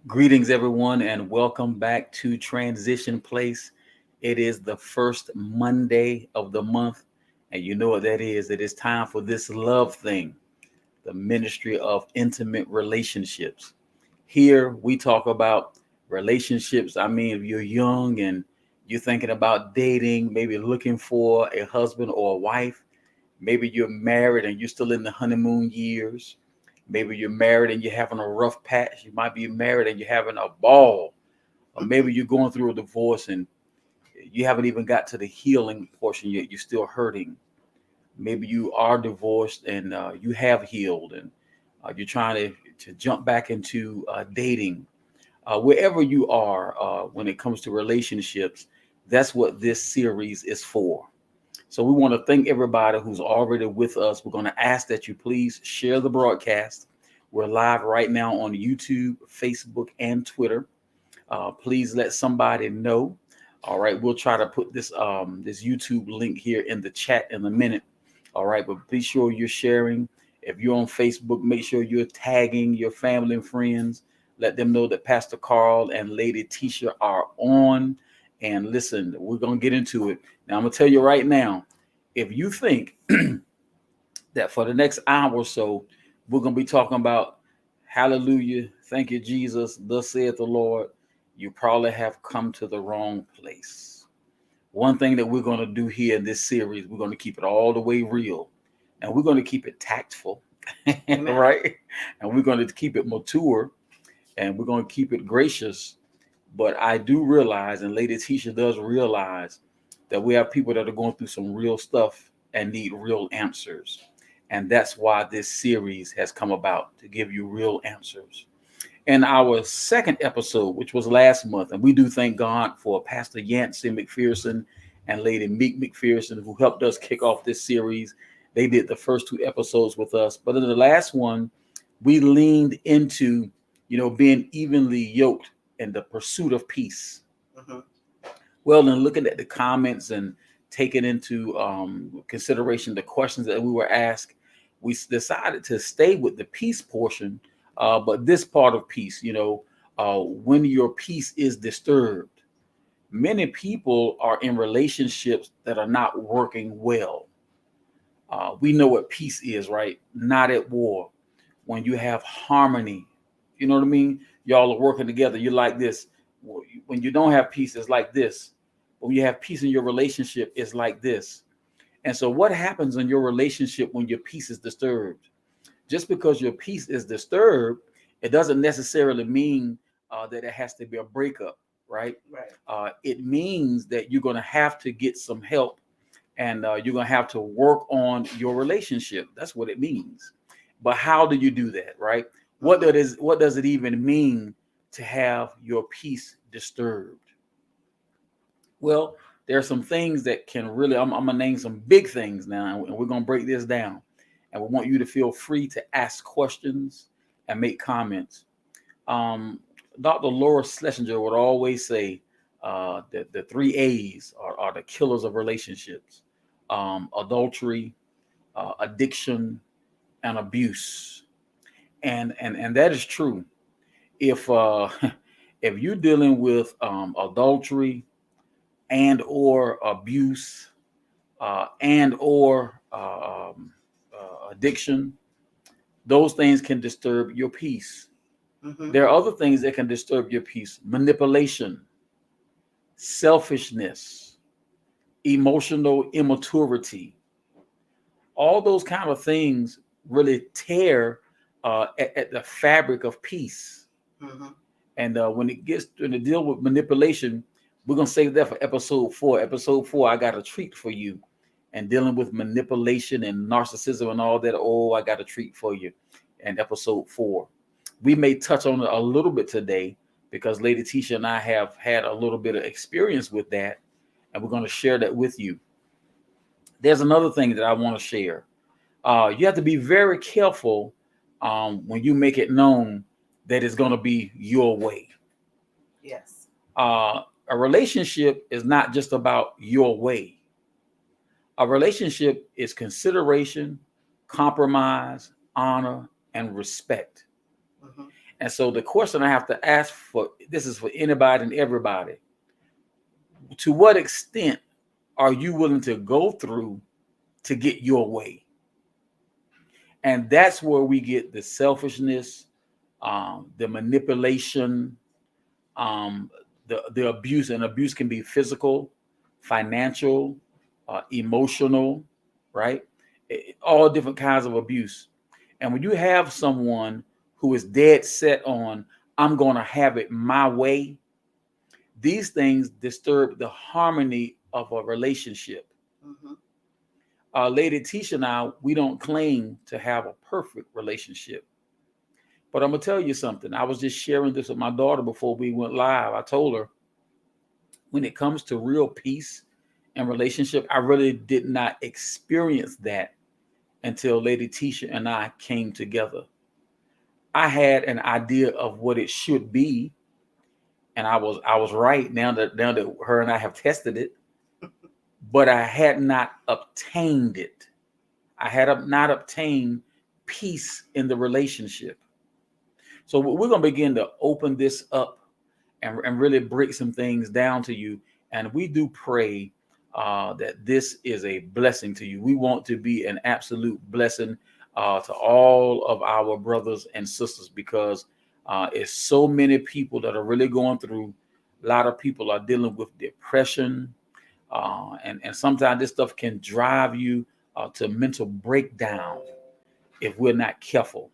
Greetings, everyone, and welcome back to Transition Place. It is the first Monday of the month, and you know what that is. It is time for this love thing, the ministry of intimate relationships. Here we talk about relationships. I mean, if you're young and you're thinking about dating, maybe looking for a husband or a wife, maybe you're married and you're still in the honeymoon years. Maybe you're married and you're having a rough patch. You might be married and you're having a ball. Or maybe you're going through a divorce and you haven't even got to the healing portion yet. You're still hurting. Maybe you are divorced and you have healed and you're trying to jump back into dating. Wherever you are when it comes to relationships, that's what this series is for. So we want to thank everybody who's already with us. We're going to ask that you please share the broadcast. We're live right now on YouTube, Facebook, and Twitter. Please let somebody know. All right, we'll try to put this YouTube link here in the chat in a minute. All right, but be sure you're sharing. If you're on Facebook, make sure you're tagging your family and friends. Let them know that Pastor Carl and Lady Tisha are on. And listen, we're going to get into it. Now, I'm going to tell you right now, if you think that for the next hour or so, we're going to be talking about hallelujah, thank you, Jesus, thus saith the Lord, you probably have come to the wrong place. One thing that we're going to do here in this series, we're going to keep it all the way real. And we're going to keep it tactful, right? And we're going to keep it mature. And we're going to keep it gracious. But I do realize, and Lady Tisha does realize, that we have people that are going through some real stuff and need real answers. And that's why this series has come about, to give you real answers. In our second episode, which was last month, and we do thank God for Pastor Yancey McPherson and Lady Meek McPherson, who helped us kick off this series. They did the first two episodes with us. But in the last one, we leaned into, being evenly yoked in the pursuit of peace. Mm-hmm. Well, in looking at the comments and taking into consideration the questions that we were asked, we decided to stay with the peace portion. But this part of peace, when your peace is disturbed, many people are in relationships that are not working well. We know what peace is, right? Not at war. When you have harmony, you know what I mean? Y'all are working together. You're like this. When you don't have peace, it's like this. When you have peace in your relationship, it's like this. And so what happens in your relationship when your peace is disturbed? Just because your peace is disturbed, it doesn't necessarily mean that it has to be a breakup, right? It means that you're going to have to get some help and you're going to have to work on your relationship. That's what it means. But how do you do that, right? What does it even mean to have your peace disturbed? Well, there are some things that can really, I'm going to name some big things now, and we're going to break this down. And we want you to feel free to ask questions and make comments. Dr. Laura Schlesinger would always say that the three A's are the killers of relationships: adultery, addiction, and abuse. And that is true. If if you're dealing with adultery and or abuse and or addiction, those things can disturb your peace. Mm-hmm. There are other things that can disturb your peace: manipulation, selfishness, emotional immaturity. All those kind of things really tear at the fabric of peace. Mm-hmm. And when it deal with manipulation, we're gonna save that for episode 4. Episode 4, I got a treat for you. And dealing with manipulation and narcissism and all that, I got a treat for you in episode 4. We may touch on it a little bit today because Lady Tisha and I have had a little bit of experience with that, and we're going to share that with you. There's another thing that I want to share. You have to be very careful when you make it known that it's going to be your way. Yes. A relationship is not just about your way. A relationship is consideration, compromise, honor, and respect. Mm-hmm. And so the question I have to ask for, this is for anybody and everybody. To what extent are you willing to go through to get your way? And that's where we get the selfishness, the manipulation, um, the abuse. And abuse can be physical, financial, emotional, right? All different kinds of abuse. And when you have someone who is dead set on, I'm going to have it my way, these things disturb the harmony of a relationship. Mm-hmm. Lady Tisha and I, we don't claim to have a perfect relationship. But I'm going to tell you something. I was just sharing this with my daughter before we went live. I told her, when it comes to real peace and relationship, I really did not experience that until Lady Tisha and I came together. I had an idea of what it should be, and I was right now that her and I have tested it, but I had not obtained it. I had not obtained peace in the relationship. So we're going to begin to open this up and really break some things down to you. And we do pray that this is a blessing to you. We want to be an absolute blessing to all of our brothers and sisters, because it's so many people that are really going through. A lot of people are dealing with depression. And sometimes this stuff can drive you to mental breakdown if we're not careful.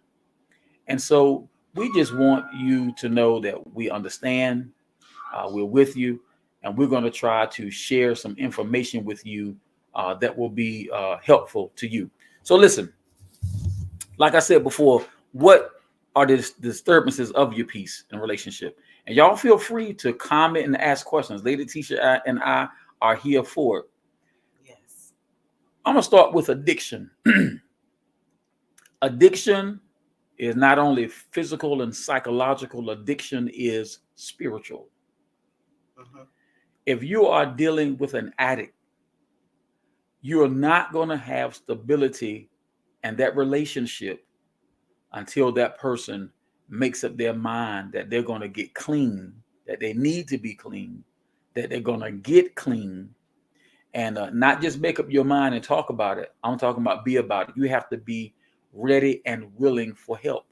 And so we just want you to know that we understand, we're with you, and we're going to try to share some information with you that will be helpful to you. So listen, like I said before, what are the disturbances of your peace and relationship? And y'all feel free to comment and ask questions. Lady Tisha and I are here for it. Yes. I'm going to start with addiction. Addiction is not only physical and psychological, addiction is spiritual. Mm-hmm. If you are dealing with an addict, you're not going to have stability in that relationship until that person makes up their mind that they're going to get clean, that they need to be clean, that they're going to get clean, and not just make up your mind and talk about it. I'm talking about be about it. You have to be ready and willing for help.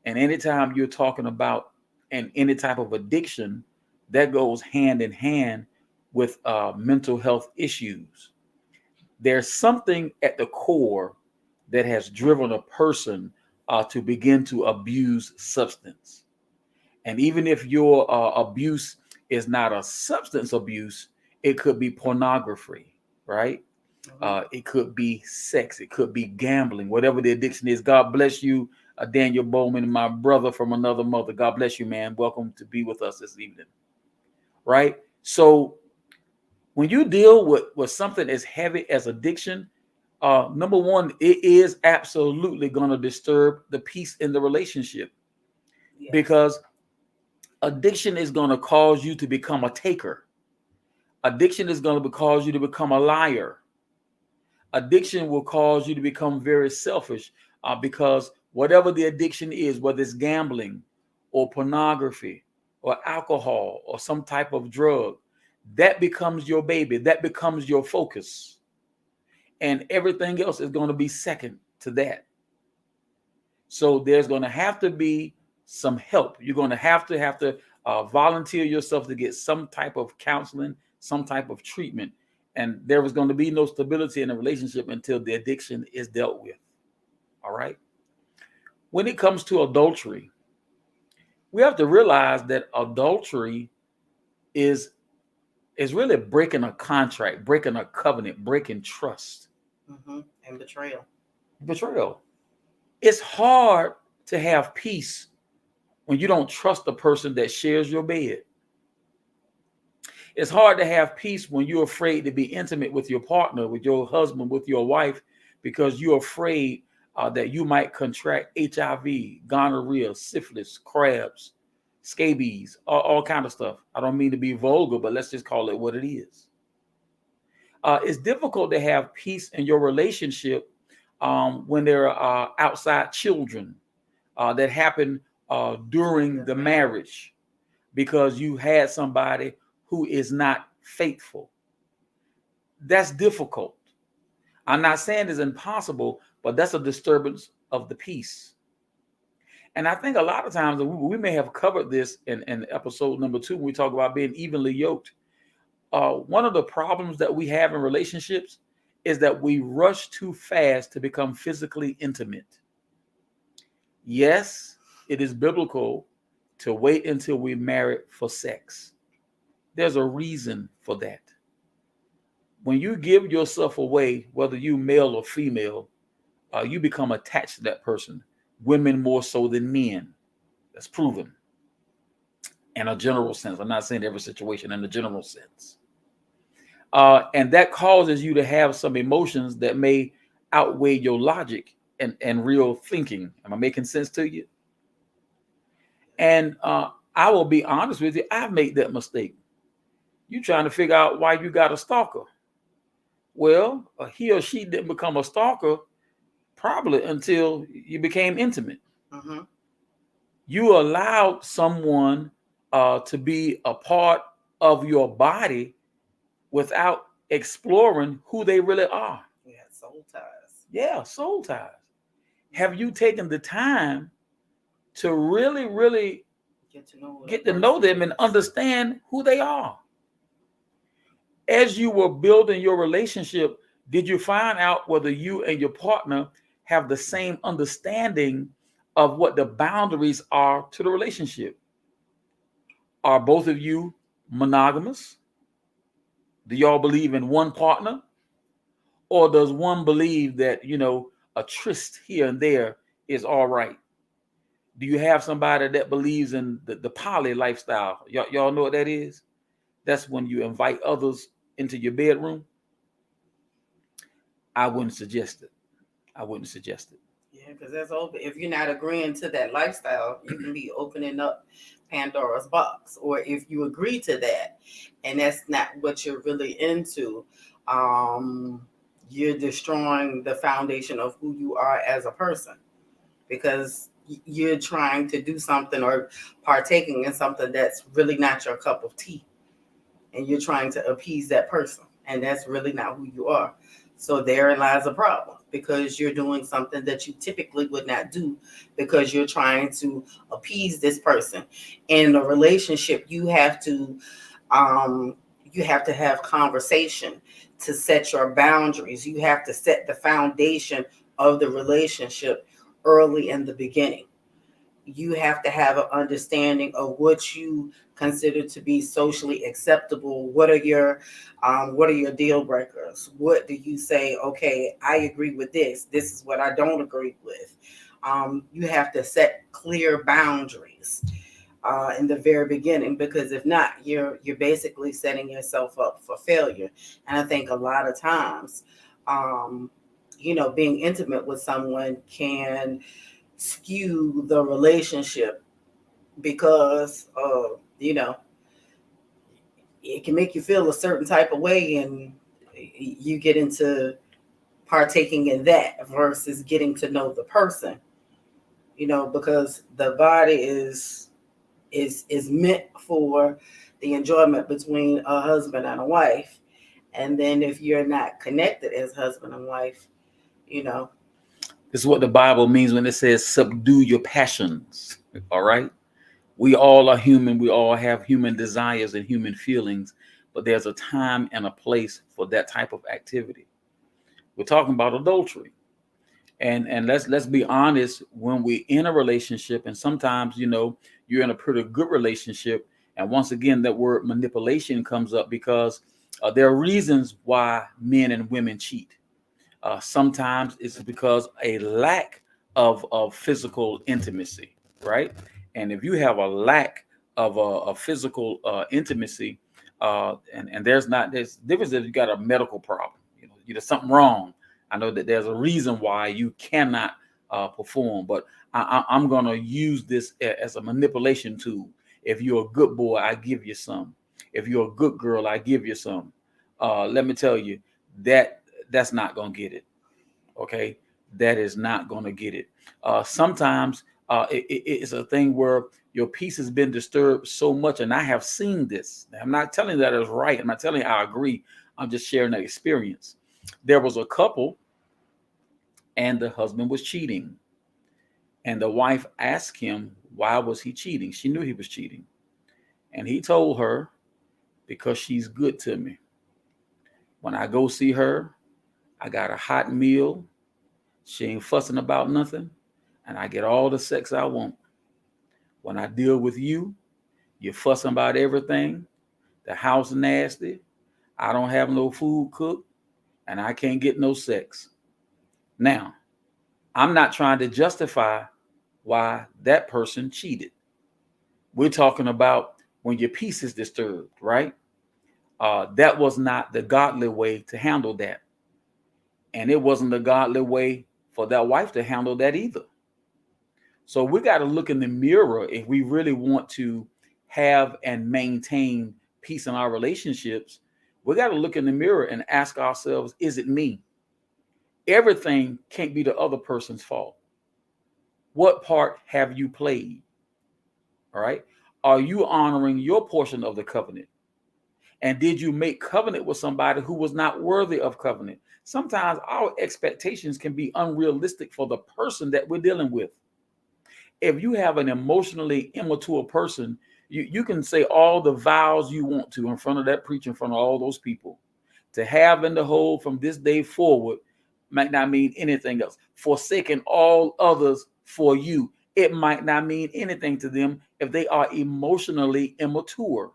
And anytime you're talking about any type of addiction, that goes hand in hand with mental health issues. There's something at the core that has driven a person to begin to abuse substance. And even if your abuse is not a substance abuse, it could be pornography, right? It could be sex. It could be gambling, whatever the addiction is. God bless you, Daniel Bowman, my brother from another mother. God bless you, man. Welcome to be with us this evening, right? So when you deal with something as heavy as addiction, number one, it is absolutely going to disturb the peace in the relationship. Yes. Because addiction is going to cause you to become a taker. Addiction is going to cause you to become a liar. Addiction will cause you to become very selfish because whatever the addiction is, whether it's gambling or pornography or alcohol or some type of drug, that becomes your baby. That becomes your focus. And everything else is going to be second to that. So there's going to have to be some help. You're going to have to volunteer yourself to get some type of counseling, some type of treatment. And there is going to be no stability in a relationship until the addiction is dealt with. All right. When it comes to adultery, we have to realize that adultery is really breaking a contract, breaking a covenant, breaking trust. Mm-hmm. And betrayal. Betrayal. It's hard to have peace when you don't trust the person that shares your bed. It's hard to have peace when you're afraid to be intimate with your partner, with your husband, with your wife, because you're afraid that you might contract HIV, gonorrhea, syphilis, crabs, scabies, all kind of stuff. I don't mean to be vulgar, but let's just call it what it is. It's difficult to have peace in your relationship when there are outside children that happen during the marriage because you had somebody who is not faithful. That's difficult. I'm not saying it's impossible, but that's a disturbance of the peace. And I think a lot of times we may have covered this in episode number 2 when we talk about being evenly yoked. One of the problems that we have in relationships is that we rush too fast to become physically intimate. Yes, it is biblical to wait until we're married for sex. There's a reason for that. When you give yourself away, whether you male or female, you become attached to that person. Women more so than men. That's proven in a general sense. I'm not saying every situation, in a general sense. And that causes you to have some emotions that may outweigh your logic and real thinking. Am I making sense to you? And I will be honest with you, I've made that mistake. You trying to figure out why you got a stalker. Well, he or she didn't become a stalker probably until you became intimate. Mm-hmm. You allowed someone to be a part of your body without exploring who they really are. Yeah, soul ties. Yeah, soul ties. Have you taken the time to really get to know them and understand who they are? As you were building your relationship, did you find out whether you and your partner have the same understanding of what the boundaries are to the relationship? Are both of you monogamous? Do y'all believe in one partner? Or does one believe that, a tryst here and there is all right? Do you have somebody that believes in the poly lifestyle? Y'all know what that is? That's when you invite others into your bedroom. I wouldn't suggest it. Yeah, because that's open. If you're not agreeing to that lifestyle, you can be opening up Pandora's box. Or if you agree to that, and that's not what you're really into, you're destroying the foundation of who you are as a person, because you're trying to do something or partaking in something that's really not your cup of tea, and you're trying to appease that person, and that's really not who you are. So therein lies a problem, because you're doing something that you typically would not do, because you're trying to appease this person. In a relationship, you have to have conversation to set your boundaries. You have to set the foundation of the relationship early in the beginning. You have to have an understanding of what you consider to be socially acceptable. What are your deal breakers? What do you say? Okay, I agree with this. This is what I don't agree with. You have to set clear boundaries in the very beginning, because if not, you're basically setting yourself up for failure. And I think a lot of times, being intimate with someone can skew the relationship, because it can make you feel a certain type of way, and you get into partaking in that versus getting to know the person, because the body is meant for the enjoyment between a husband and a wife. And then if you're not connected as husband and wife, This is what the Bible means when it says subdue your passions. All right. We all are human. We all have human desires and human feelings, but there's a time and a place for that type of activity. We're talking about adultery. And let's be honest, when we're in a relationship, and sometimes, you're in a pretty good relationship. And once again, that word manipulation comes up because there are reasons why men and women cheat. Sometimes it's because a lack of physical intimacy, right? And if you have a lack of a physical intimacy, and there's difference if you got a medical problem, there's something wrong. I know that there's a reason why you cannot perform, but I'm going to use this as a manipulation tool. If you're a good boy, I give you some. If you're a good girl, I give you some. Let me tell you that that's not going to get it. Okay. That is not going to get it. Sometimes It's a thing where your peace has been disturbed so much, and I have seen this. I'm not telling you that it's right. I'm not telling you I agree. I'm just sharing that experience. There was a couple, and the husband was cheating, and the wife asked him why was he cheating. She knew he was cheating, and he told her, because she's good to me. When I go see her, I got a hot meal. She ain't fussing about nothing, and I get all the sex I want. When I deal with you, you're fussing about everything. The house nasty. I don't have no food cooked, and I can't get no sex. Now, I'm not trying to justify why that person cheated. We're talking about when your peace is disturbed, right? That was not the godly way to handle that. And it wasn't the godly way for that wife to handle that either. So we got to look in the mirror if we really want to have and maintain peace in our relationships. We got to look in the mirror and ask ourselves, is it me? Everything can't be the other person's fault. What part have you played? All right. Are you honoring your portion of the covenant? And did you make covenant with somebody who was not worthy of covenant? Sometimes our expectations can be unrealistic for the person that we're dealing with. If you have an emotionally immature person, you can say all the vows you want to in front of that preacher, in front of all those people. To have and to hold from this day forward might not mean anything else. Forsaking all others for you, it might not mean anything to them if they are emotionally immature.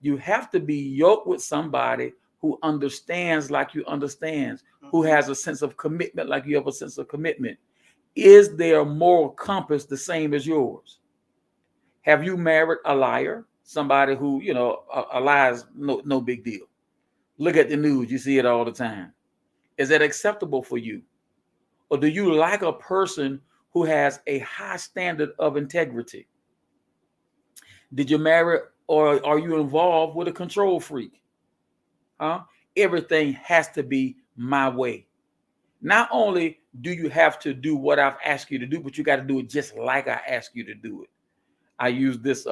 You have to be yoked with somebody who understands like you understands, who has a sense of commitment like you have a sense of commitment. Is their moral compass the same as yours? Have you married a liar? Somebody who, a lie is no big deal. Look at the news, you see it all the time. Is that acceptable for you? Or do you like a person who has a high standard of integrity? Did you marry or are you involved with a control freak? Huh? Everything has to be my way. Not only do you have to do what I've asked you to do, but you got to do it just like I asked you to do it. I used this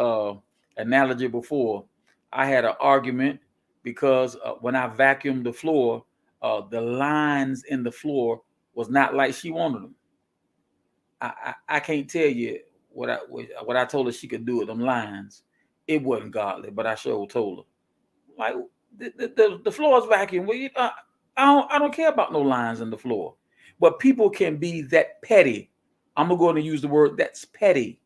analogy before. I had an argument because when I vacuumed the floor, the lines in the floor was not like she wanted them. I can't tell you what I told her she could do with them lines. It wasn't godly, but I sure told her. Like the floor is vacuumed. Well, I don't care about no lines in the floor. But people can be that petty. I'm going to use the word that's petty.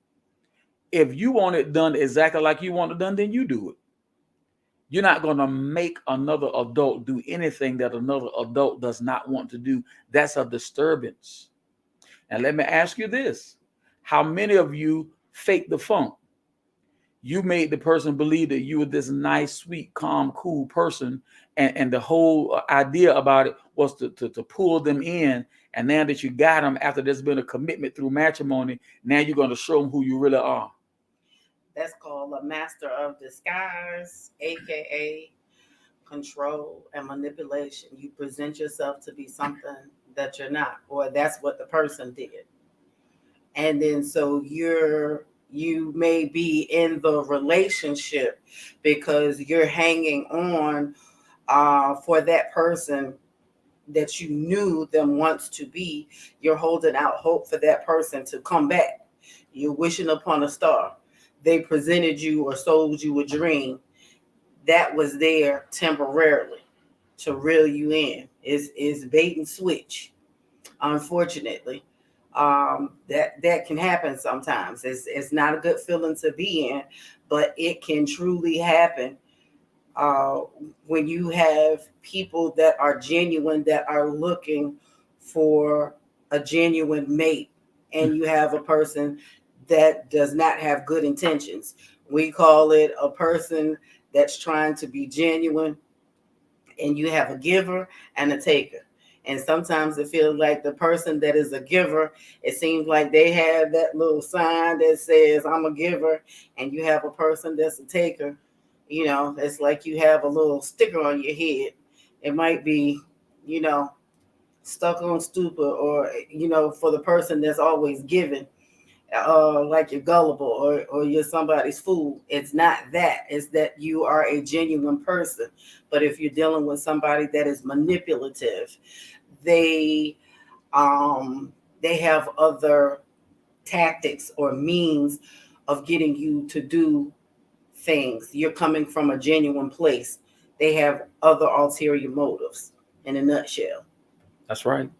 If you want it done exactly like you want it done, then you do it. You're not going to make another adult do anything that another adult does not want to do. That's a disturbance. And let me ask you this. How many of you fake the funk? You made the person believe that you were this nice, sweet, calm, cool person. And the whole idea about it was to pull them in. And now that you got them, after there's been a commitment through matrimony, now you're going to show them who you really are. That's called a master of disguise, aka control and manipulation. You present yourself to be something that you're not, or that's what the person did. And then so you may be in the relationship because you're hanging on for that person that you knew them once to be. You're holding out hope for that person to come back. You're wishing upon a star. They presented you or sold you a dream that was there temporarily to reel you in. Is bait and switch. Unfortunately, that can happen sometimes. It's not a good feeling to be in, but it can truly happen uh, when you have people that are genuine, that are looking for a genuine mate, and you have a person that does not have good intentions. We call it a person that's trying to be genuine, and you have a giver and a taker. And sometimes it feels like the person that is a giver, it seems like they have that little sign that says, I'm a giver. And you have a person that's a taker. It's like you have a little sticker on your head. It might be, stuck on stupid, or, for the person that's always giving. like you're gullible or you're somebody's fool. It's not that. It's that you are a genuine person. But if you're dealing with somebody that is manipulative, they they have other tactics or means of getting you to do things. You're coming from a genuine place. They have other ulterior motives in a nutshell. That's right.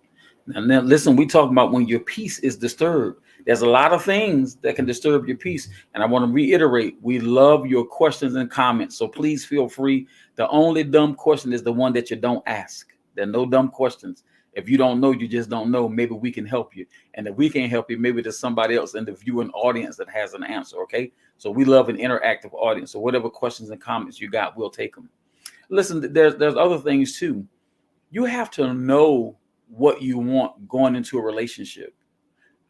Now, listen, we talk about when your peace is disturbed. There's a lot of things that can disturb your peace. And I want to reiterate, we love your questions and comments. So please feel free. The only dumb question is the one that you don't ask. There are no dumb questions. If you don't know, you just don't know. Maybe we can help you. And if we can't help you, maybe there's somebody else in the viewing audience that has an answer. Okay. So we love an interactive audience. So whatever questions and comments you got, we'll take them. Listen, there's other things too. You have to know what you want going into a relationship.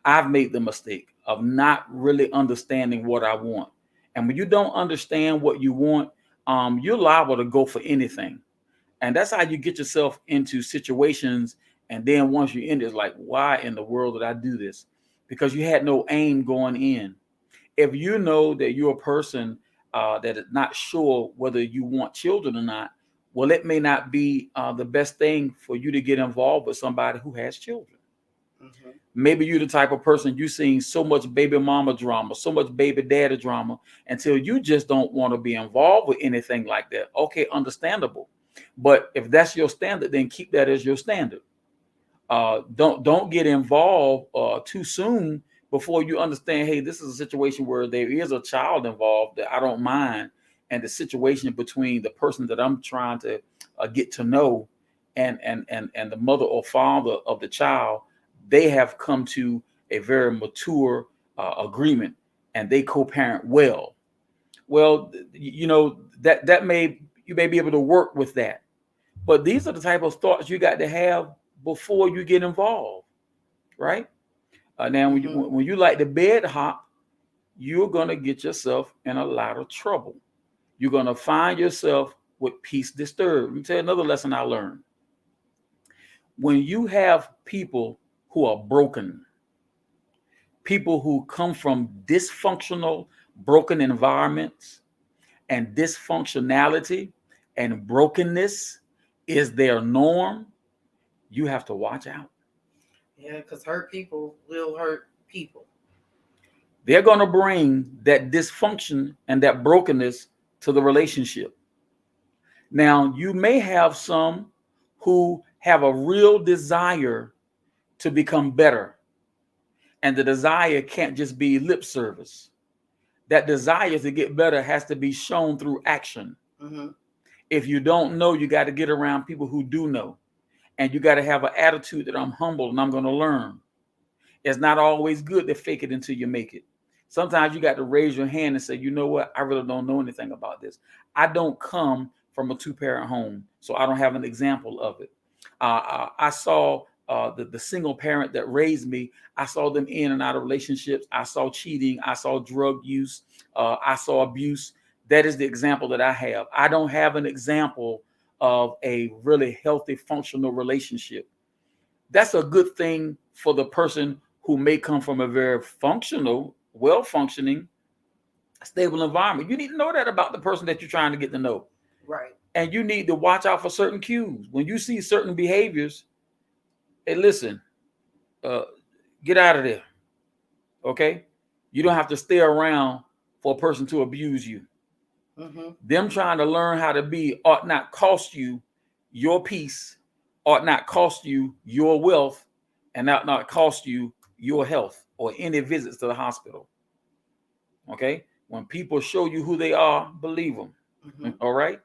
I've made the mistake of not really understanding what I want. And when you don't understand what you want, you're liable to go for anything. And that's how you get yourself into situations. And then once you're in it, it's like, why in the world did I do this? Because you had no aim going in. If you know that you're a person that is not sure whether you want children or not, well, it may not be the best thing for you to get involved with somebody who has children. Mm-hmm. Maybe you're the type of person you've seen so much baby mama drama, so much baby daddy drama, until you just don't want to be involved with anything like that. Okay, understandable. But if that's your standard, then keep that as your standard. Don't get involved too soon before you understand, hey, this is a situation where there is a child involved that I don't mind, and the situation between the person that I'm trying to get to know and the mother or father of the child, they have come to a very mature agreement, and they co-parent well. Well, you know that may you may be able to work with that, but these are the type of thoughts you got to have before you get involved, right? Now, when you like the bed hop, you're going to get yourself in a lot of trouble. You're going to find yourself with peace disturbed. Let me tell you another lesson I learned. When you have people who are broken, people who come from dysfunctional, broken environments, and dysfunctionality and brokenness is their norm, you have to watch out. Yeah, because hurt people will hurt people. They're going to bring that dysfunction and that brokenness to the relationship. Now, you may have some who have a real desire to become better, and the desire can't just be lip service. That desire to get better has to be shown through action. Mm-hmm. If you don't know, you got to get around people who do know, and you got to have an attitude that I'm humble and I'm going to learn. It's not always good to fake it until you make it. Sometimes you got to raise your hand and say, you know what? I really don't know anything about this. I don't come from a two-parent home, so I don't have an example of it. I saw the single parent that raised me. I saw them in and out of relationships. I saw cheating. I saw drug use. I saw abuse. That is the example that I have. I don't have an example of a really healthy, functional relationship. That's a good thing for the person who may come from a very functional, well-functioning, stable environment. You need to know that about the person that you're trying to get to know. Right. And you need to watch out for certain cues. When you see certain behaviors, hey, listen, get out of there. Okay? You don't have to stay around for a person to abuse you. Mm-hmm. Them trying to learn how to be ought not cost you your peace, ought not cost you your wealth, and ought not cost you your health or any visits to the hospital. Okay? When people show you who they are, believe them. Mm-hmm. All right?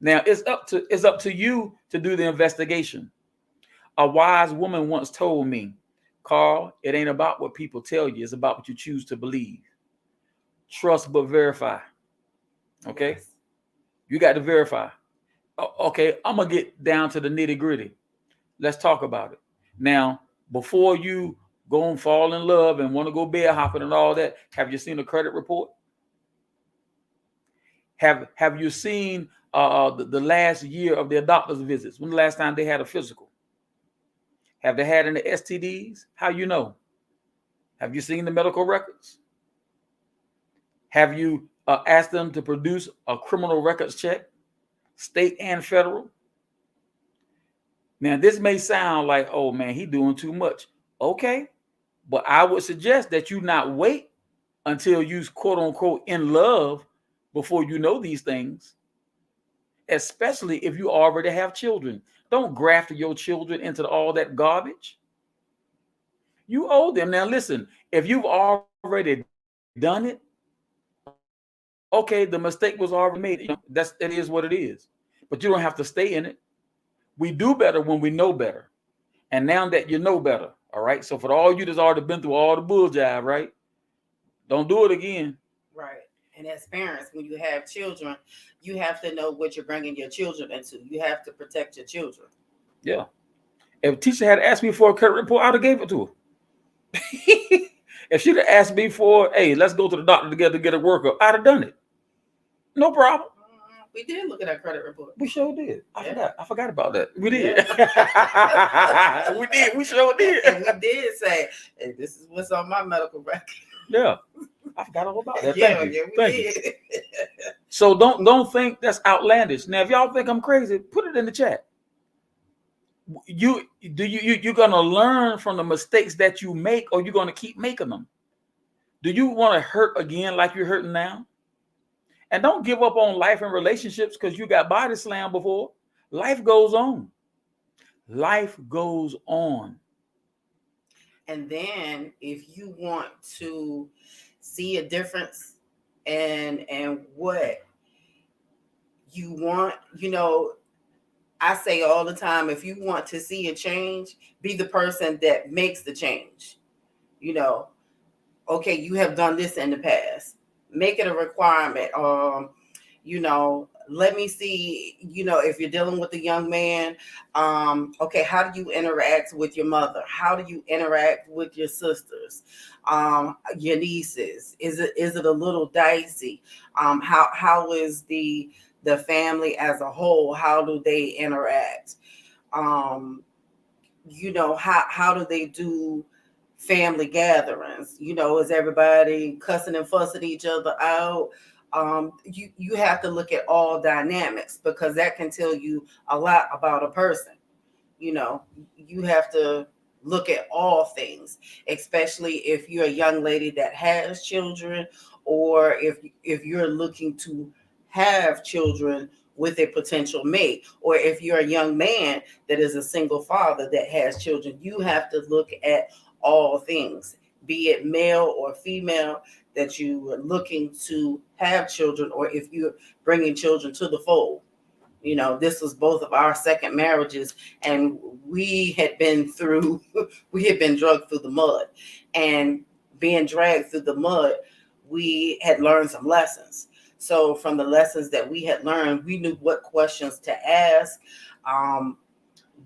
Now it's up to you to do the investigation. A wise woman once told me, Carl, it ain't about what people tell you, it's about what you choose to believe. Trust but verify. Okay? Yes. You got to verify. Okay, I'm gonna get down to the nitty-gritty. Let's talk about it. Now, before you go and fall in love and want to go bed hopping and all that, have you seen a credit report? Have you seen the last year of their doctor's visits? When the last time they had a physical? Have they had any STDs? How you know? Have you seen the medical records? Have you asked them to produce a criminal records check, state and federal? Now, this may sound like, oh man, he doing too much. Okay, but I would suggest that you not wait until you quote unquote in love before you know these things, especially if you already have children. Don't graft your children into all that garbage. You owe them. Now, listen, if you've already done it, okay, the mistake was already made. That is what it is. But you don't have to stay in it. We do better when we know better. And now that you know better, all right? So for all you that's already been through all the bull jive, right? Don't do it again. Right. And as parents, when you have children, you have to know what you're bringing your children into. You have to protect your children. Yeah. If Tisha had asked me for a credit report, I'd have gave it to her. If she'd have asked me for, hey, let's go to the doctor together to get a workup, I'd have done it. No problem. We did look at our credit report. We sure did. Yeah. I forgot about that. We did. Yeah. We did. We sure did. And we did say, hey, this is what's on my medical record. Yeah. I forgot all about that. Yeah, Thank you. we Thank did. you. So don't think that's outlandish. Now, if y'all think I'm crazy, put it in the chat. You're gonna learn from the mistakes that you make, or you're gonna keep making them. Do you want to hurt again like you're hurting now? And don't give up on life and relationships because you got body slammed before. Life goes on. Life goes on. And then if you want to see a difference and what you want, I say all the time, if you want to see a change, be the person that makes the change. Okay, you have done this in the past. Make it a requirement. Let me see, if you're dealing with a young man, okay, how do you interact with your mother? How do you interact with your sisters, your nieces? Is it a little dicey? How is the family as a whole? How do they interact? How do they do family gatherings? Is everybody cussing and fussing each other out? You have to look at all dynamics because that can tell you a lot about a person. You have to look at all things, especially if you're a young lady that has children, or if you're looking to have children with a potential mate, or if you're a young man that is a single father that has children. You have to look at all things, be it male or female, that you are looking to have children, or if you're bringing children to the fold. This was both of our second marriages, and we had been dragged through the mud, and being dragged through the mud, we had learned some lessons. So from the lessons that we had learned, we knew what questions to ask.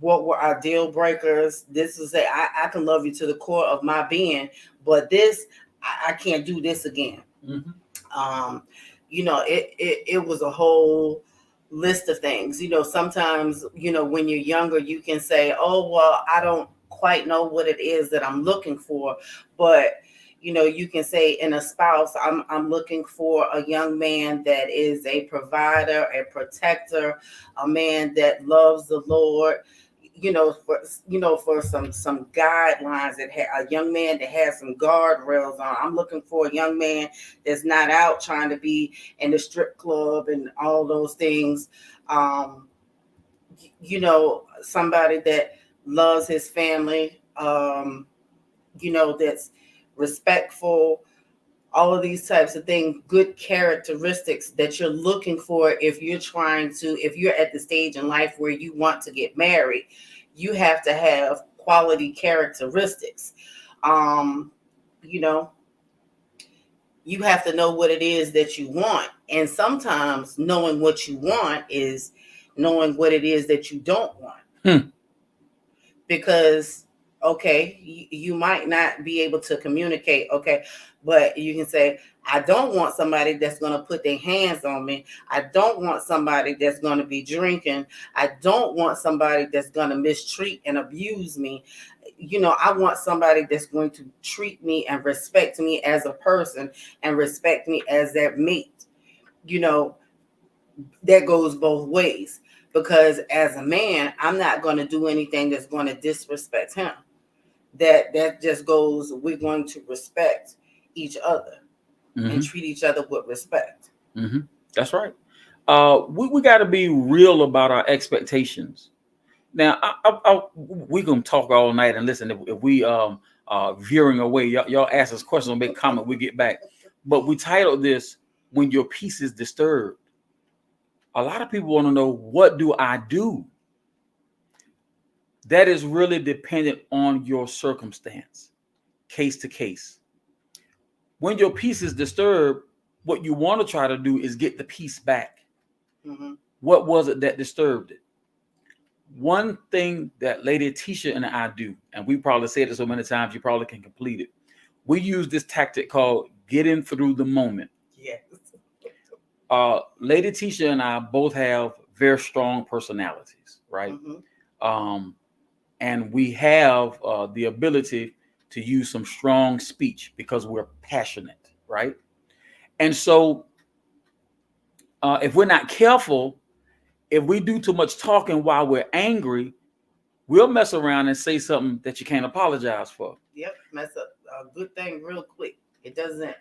What were our deal breakers? This is I can love you to the core of my being, but this, I can't do this again. Mm-hmm. It was a whole list of things. Sometimes, when you're younger, you can say, oh, well, I don't quite know what it is that I'm looking for. But, you can say in a spouse, I'm looking for a young man that is a provider, a protector, a man that loves the Lord. For some guidelines, a young man that has some guardrails on. I'm looking for a young man that's not out trying to be in the strip club and all those things. Somebody that loves his family, that's respectful, all of these types of things, good characteristics that you're looking for if you're at the stage in life where you want to get married. You have to have quality characteristics. You have to know what it is that you want. And sometimes knowing what you want is knowing what it is that you don't want. Because, okay, you might not be able to communicate, okay, but you can say, I don't want somebody that's going to put their hands on me. I don't want somebody that's going to be drinking. I don't want somebody that's going to mistreat and abuse me. I want somebody that's going to treat me and respect me as a person and respect me as their mate. That goes both ways, because as a man, I'm not going to do anything that's going to disrespect him. That just goes, we're going to respect each other and treat each other with respect. That's right. We got to be real about our expectations. Now, we gonna talk all night, and listen. If we veering away, y'all ask us questions, make comment, we get back. But we titled this "When Your Peace is Disturbed." A lot of people want to know, what do I do? That is really dependent on your circumstance, case to case. When your peace is disturbed, what you want to try to do is get the peace back. What was it that disturbed it? One thing that Lady Tisha and I do, and we probably said it so many times, you probably can complete it. We use this tactic called getting through the moment. Yes. Lady Tisha and I both have very strong personalities, right? And we have the ability to use some strong speech because we're passionate, right? And so if we're not careful, if we do too much talking while we're angry, we'll mess around and say something that you can't apologize for. Yep, mess up a good thing real quick. It doesn't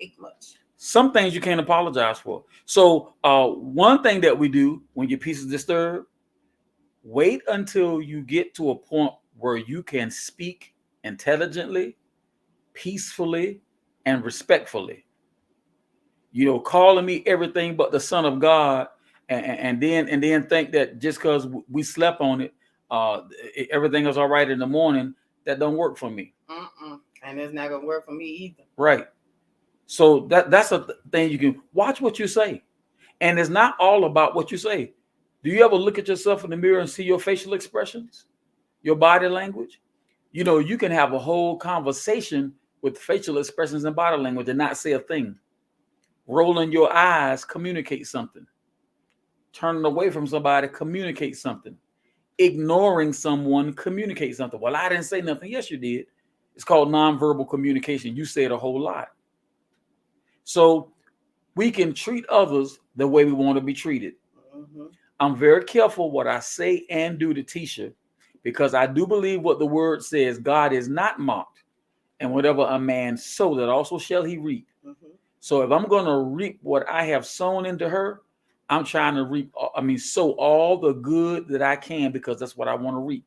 take much. Some things you can't apologize for. So one thing that we do when your peace is disturbed, wait until you get to a point where you can speak intelligently, peacefully, and respectfully. Calling me everything but the Son of God, and then think that just because we slept on it, everything is all right in the morning. That don't work for me. And it's not gonna work for me either. Right. So that's a thing. You can watch what you say, and it's not all about what you say. Do you ever look at yourself in the mirror and see your facial expressions, your body language? You can have a whole conversation with facial expressions and body language and not say a thing. Rolling your eyes communicates something. Turning away from somebody communicates something. Ignoring someone communicates something. Well, I didn't say nothing. Yes, you did. It's called nonverbal communication. You said a whole lot. So we can treat others the way we want to be treated. I'm very careful what I say and do to Tisha, because I do believe what the word says. God is not mocked, and whatever a man sow, that also shall he reap. So if I'm going to reap what I have sown into her, I'm trying to sow all the good that I can, because that's what I want to reap.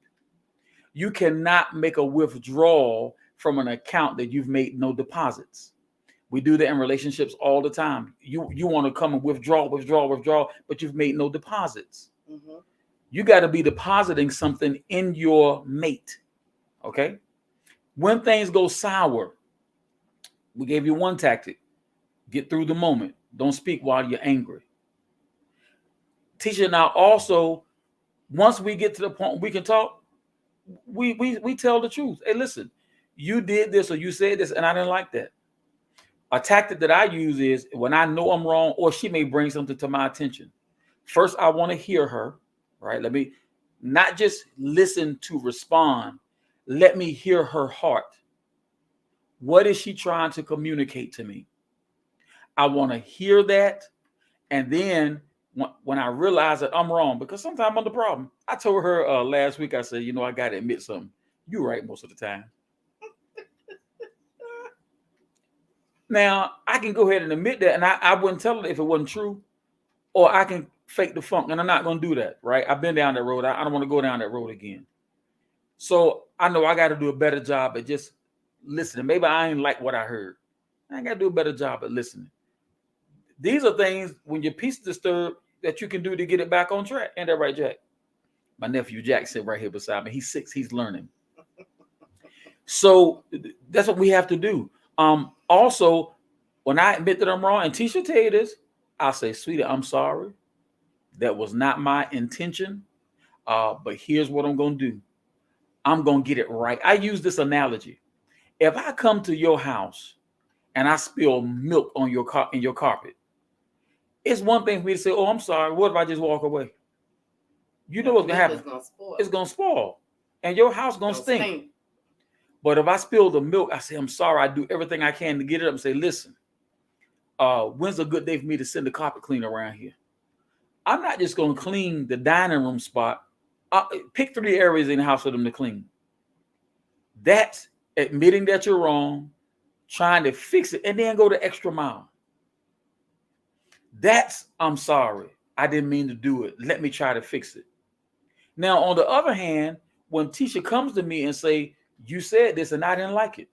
You cannot make a withdrawal from an account that you've made no deposits. We do that in relationships all the time. You want to come and withdraw, but you've made no deposits. You got to be depositing something in your mate. Okay? When things go sour, we gave you one tactic. Get through the moment. Don't speak while you're angry. Tisha and I also, once we get to the point we can talk, we tell the truth. Hey, listen, you did this or you said this, and I didn't like that. A tactic that I use is when I know I'm wrong, or she may bring something to my attention. First, I want to hear her, right? Let me not just listen to respond. Let me hear her heart. What is she trying to communicate to me? I want to hear that. And then when I realize that I'm wrong, because sometimes I'm the problem. I told her last week, I said, I got to admit something. You're right most of the time. Now, I can go ahead and admit that, and I wouldn't tell her if it wasn't true, or I can fake the funk, and I'm not going to do that, right? I've been down that road. I don't want to go down that road again. So I know I got to do a better job at just listening. Maybe I ain't like what I heard. I got to do a better job at listening. These are things, when your peace is disturbed, that you can do to get it back on track. Ain't that right, Jack? My nephew Jack sitting right here beside me. He's 6. He's learning. So that's what we have to do. Also, when I admit that I'm wrong, and Tisha tell you this, I'll say, sweetie, I'm sorry. That was not my intention. But here's what I'm going to do. I'm going to get it right. I use this analogy. If I come to your house and I spill milk on your carpet, it's one thing for me to say, oh, I'm sorry. What if I just walk away? You know what's going to happen? It's going to spoil. And your house going to stink. But if I spill the milk, I say, I'm sorry. I do everything I can to get it up and say, listen, when's a good day for me to send the carpet cleaner around here? I'm not just going to clean the dining room spot. Pick 3 areas in the house for them to clean. That's admitting that you're wrong, trying to fix it, and then go the extra mile. That's, I'm sorry. I didn't mean to do it. Let me try to fix it. Now, on the other hand, when Tisha comes to me and say, you said this and I didn't like it.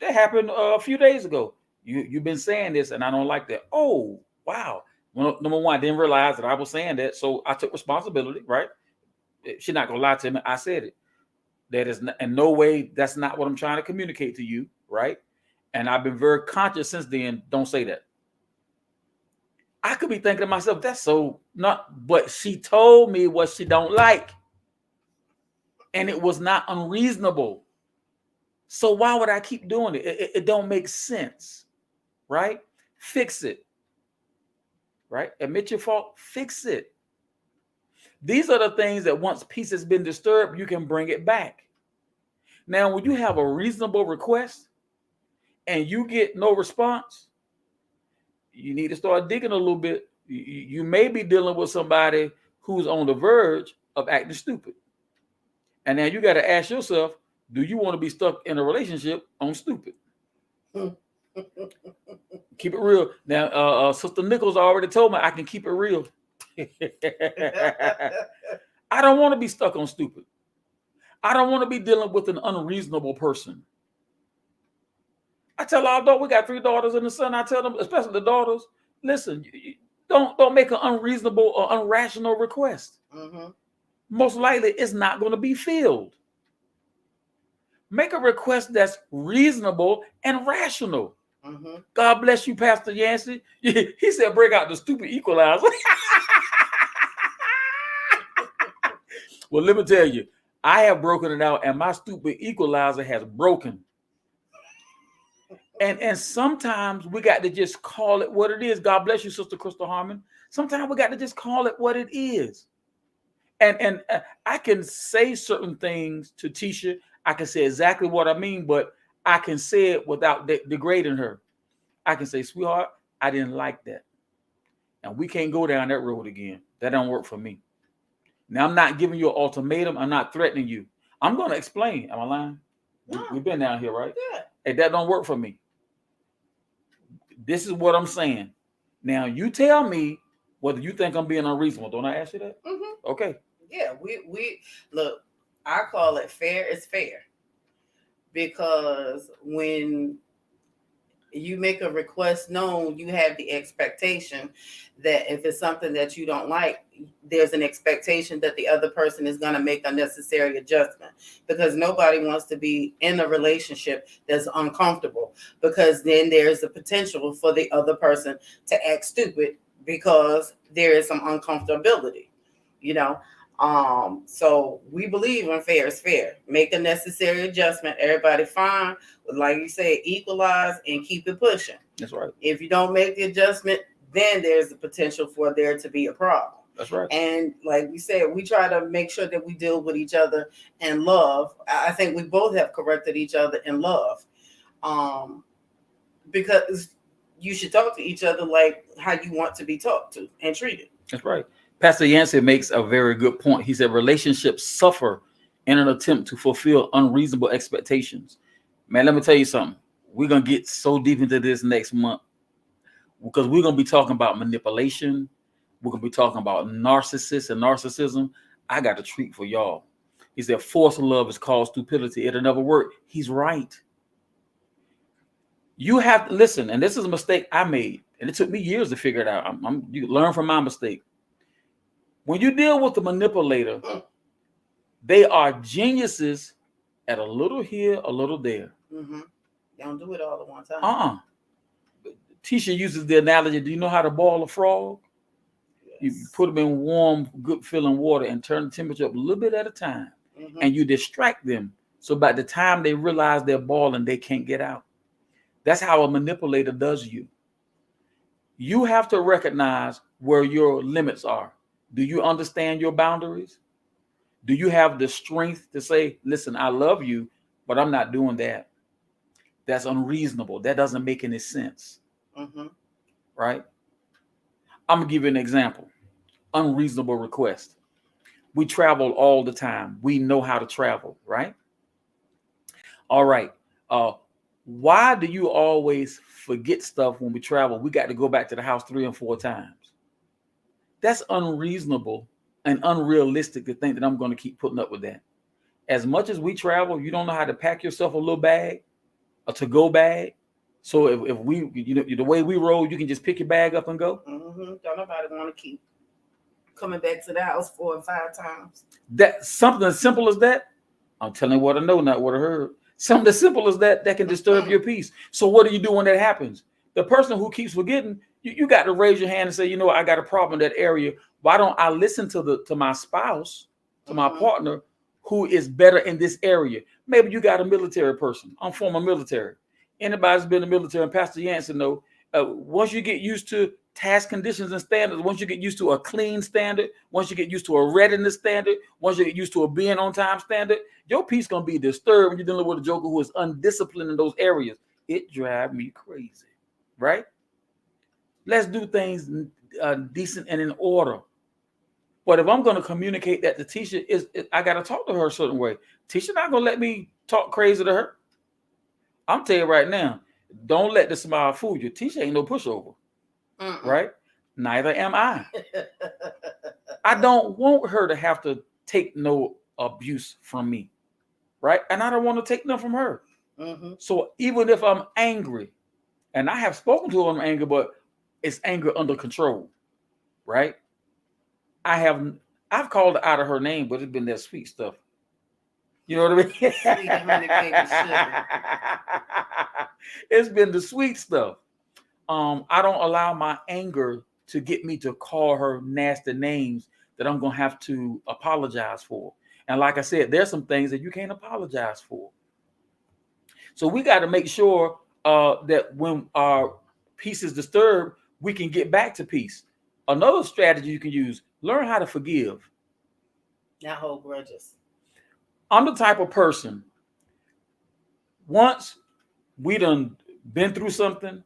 That happened a few days ago. You've been saying this and I don't like that. Oh, wow. Well, number one, I didn't realize that I was saying that. So I took responsibility, right? She's not going to lie to me. I said it. That is not, in no way, that's not what I'm trying to communicate to you, right? And I've been very conscious since then. Don't say that. I could be thinking to myself, that's so not, but she told me what she don't like. And it was not unreasonable. So why would I keep doing it? It don't make sense, right? Fix it, right? Admit your fault, fix it. These are the things that once peace has been disturbed, you can bring it back. Now, when you have a reasonable request and you get no response, you need to start digging a little bit. You may be dealing with somebody who's on the verge of acting stupid. And now you got to ask yourself, do you want to be stuck in a relationship on stupid? Keep it real. Now, Sister Nichols already told me I can keep it real. I don't want to be stuck on stupid. I don't want to be dealing with an unreasonable person. I tell our daughter, we got 3 daughters and a son. I tell them, especially the daughters, listen, don't make an unreasonable or irrational request. Mm-hmm. Most likely it's not going to be filled. Make a request that's reasonable and rational. Mm-hmm. God bless you, Pastor Yancey. He said, break out the stupid equalizer. Well, let me tell you, I have broken it out and my stupid equalizer has broken. And sometimes we got to just call it what it is. God bless you, Sister Crystal Harmon. Sometimes we got to just call it what it is. And I can say certain things to Tisha. I can say exactly what I mean, but I can say it without degrading her. I can say, sweetheart, I didn't like that. And we can't go down that road again. That don't work for me. Now, I'm not giving you an ultimatum. I'm not threatening you. I'm going to explain. Am I lying? No. We've been down here, right? Yeah. Hey, that don't work for me. This is what I'm saying. Now, you tell me whether you think I'm being unreasonable. Don't I ask you that? Mm-hmm. Okay. Yeah, we look, I call it fair is fair. Because when you make a request known, you have the expectation that if it's something that you don't like, there's an expectation that the other person is going to make a necessary adjustment, because nobody wants to be in a relationship that's uncomfortable, because then there's the potential for the other person to act stupid because there is some uncomfortability, you know. So we believe in fair is fair. Make a necessary adjustment. Everybody fine. Like you say, equalize and keep it pushing. That's right. If you don't make the adjustment, then there's the potential for there to be a problem. That's right. And like we said, we try to make sure that we deal with each other in love. I think we both have corrected each other in love. Because you should talk to each other like how you want to be talked to and treated. That's right. Pastor Yancey makes a very good point. He said relationships suffer in an attempt to fulfill unreasonable expectations. Man, let me tell you something. We're going to get so deep into this next month because we're going to be talking about manipulation. We're going to be talking about narcissists and narcissism. I got a treat for y'all. He said forced love is called stupidity. It'll never work. He's right. You have to listen, and this is a mistake I made, and it took me years to figure it out. You learn from my mistake. When you deal with the manipulator, they are geniuses at a little here, a little there. Mm-hmm. They don't do it all at one time. Tisha uses the analogy, do you know how to boil a frog? Yes. You put them in warm, good-feeling water and turn the temperature up a little bit at a time. Mm-hmm. And you distract them. So by the time they realize they're boiling, they can't get out. That's how a manipulator does you. You have to recognize where your limits are. Do you understand your boundaries? Do you have the strength to say, listen, I love you, but I'm not doing that. That's unreasonable. That doesn't make any sense. Mm-hmm. Right? I'm going to give you an example. Unreasonable request. We travel all the time. We know how to travel, right? All right. Why do you always forget stuff when we travel? We got to go back to the house 3 and 4 times. That's unreasonable and unrealistic to think that I'm going to keep putting up with that. As much as we travel, you don't know how to pack yourself a little bag, a to-go bag. So if we, the way we roll, you can just pick your bag up and go. Mm-hmm. Don't nobody want to keep coming back to the house 4 and 5 times. That something as simple as that. I'm telling you what I know, not what I heard. Something as simple as that can disturb your peace. So what do you do when that happens? The person who keeps forgetting, you got to raise your hand and say, I got a problem in that area. Why don't I listen to my spouse, to my partner, who is better in this area? Maybe you got a military person. I'm former military. Anybody's been in the military, and Pastor Yancey know, once you get used to task conditions and standards, once you get used to a clean standard, once you get used to a readiness standard, once you get used to a being on time standard, your peace gonna be disturbed when you're dealing with a joker who is undisciplined in those areas. It drives me crazy, right? Let's do things decent and in order. But if I'm going to communicate that to Tisha, I got to talk to her a certain way. Tisha not going to let me talk crazy to her. I'm telling you right now, don't let the smile fool you. Tisha ain't no pushover, right? Neither am I. I don't want her to have to take no abuse from me, right? And I don't want to take none from her. So even if I'm angry, and I have spoken to her on anger, but it's anger under control, right? I've called her out of her name, but it's been that sweet stuff. You know what I mean? Sweet honey baby sugar. It's been the sweet stuff. I don't allow my anger to get me to call her nasty names that I'm gonna have to apologize for. And like I said, there's some things that you can't apologize for. So we got to make sure that when our peace is disturbed, we can get back to peace. Another strategy you can use: learn how to forgive. Not hold grudges. I'm the type of person, once we done been through something,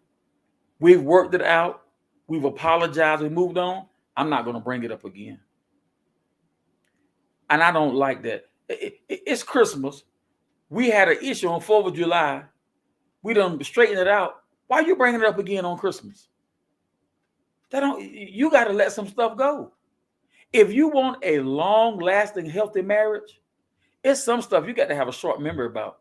we've worked it out, we've apologized, we moved on, I'm not going to bring it up again. And I don't like that. It's Christmas. We had an issue on 4th of July. We done straightened it out. Why are you bringing it up again on Christmas? You got to let some stuff go. If you want a long-lasting, healthy marriage, it's some stuff you got to have a short memory about.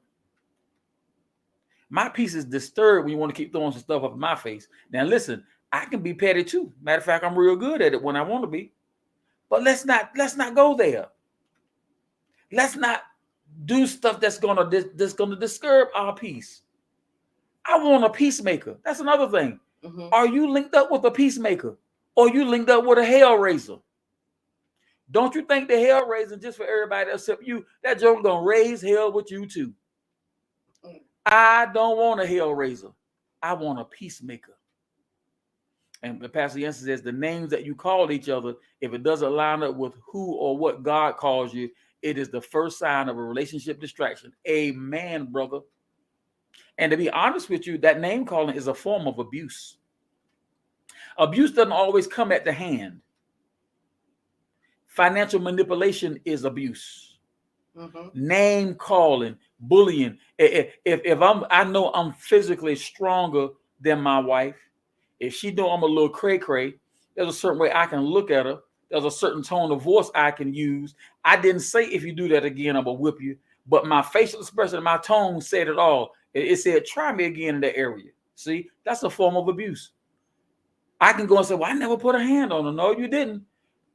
My peace is disturbed when you want to keep throwing some stuff up in my face. Now, listen, I can be petty too. Matter of fact, I'm real good at it when I want to be. But let's not go there. Let's not do stuff that's gonna disturb our peace. I want a peacemaker. That's another thing. Are you linked up with a peacemaker, or you linked up with a hellraiser? Don't you think the hellraiser just for everybody except you? That joke gonna raise hell with you too. I don't want a hellraiser. I want a peacemaker. And Pastor Yancey says the names that you call each other, if it doesn't line up with who or what God calls you, it is the first sign of a relationship distraction. Amen, brother. And to be honest with you, that name calling is a form of abuse. Abuse doesn't always come at the hand. Financial manipulation is abuse. Name calling, bullying. If I know I'm physically stronger than my wife, if she know I'm a little cray-cray, there's a certain way I can look at her. There's a certain tone of voice I can use. I didn't say if you do that again, I'm gonna whip you. But my facial expression and my tone said it all. It said, try me again in that area. See, that's a form of abuse. I can go and say, well, I never put a hand on her. No, you didn't.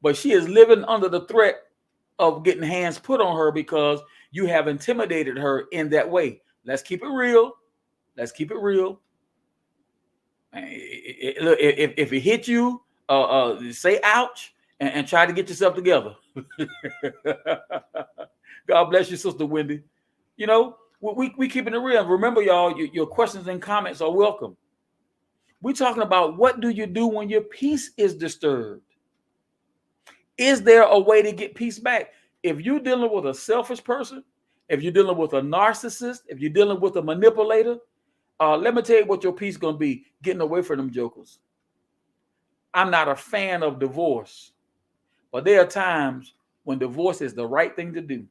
But she is living under the threat of getting hands put on her because you have intimidated her in that way. Let's keep it real. Let's keep it real. If it hit you, say ouch and try to get yourself together. God bless you, Sister Wendy. You know, we keeping it real. Remember, y'all, your questions and comments are welcome. We're talking about what do you do when your peace is disturbed? Is there a way to get peace back? If you're dealing with a selfish person if you're dealing with a narcissist, if you're dealing with a manipulator, let me tell you what your peace going to be: getting away from them jokers. I'm not a fan of divorce, but there are times when divorce is the right thing to do.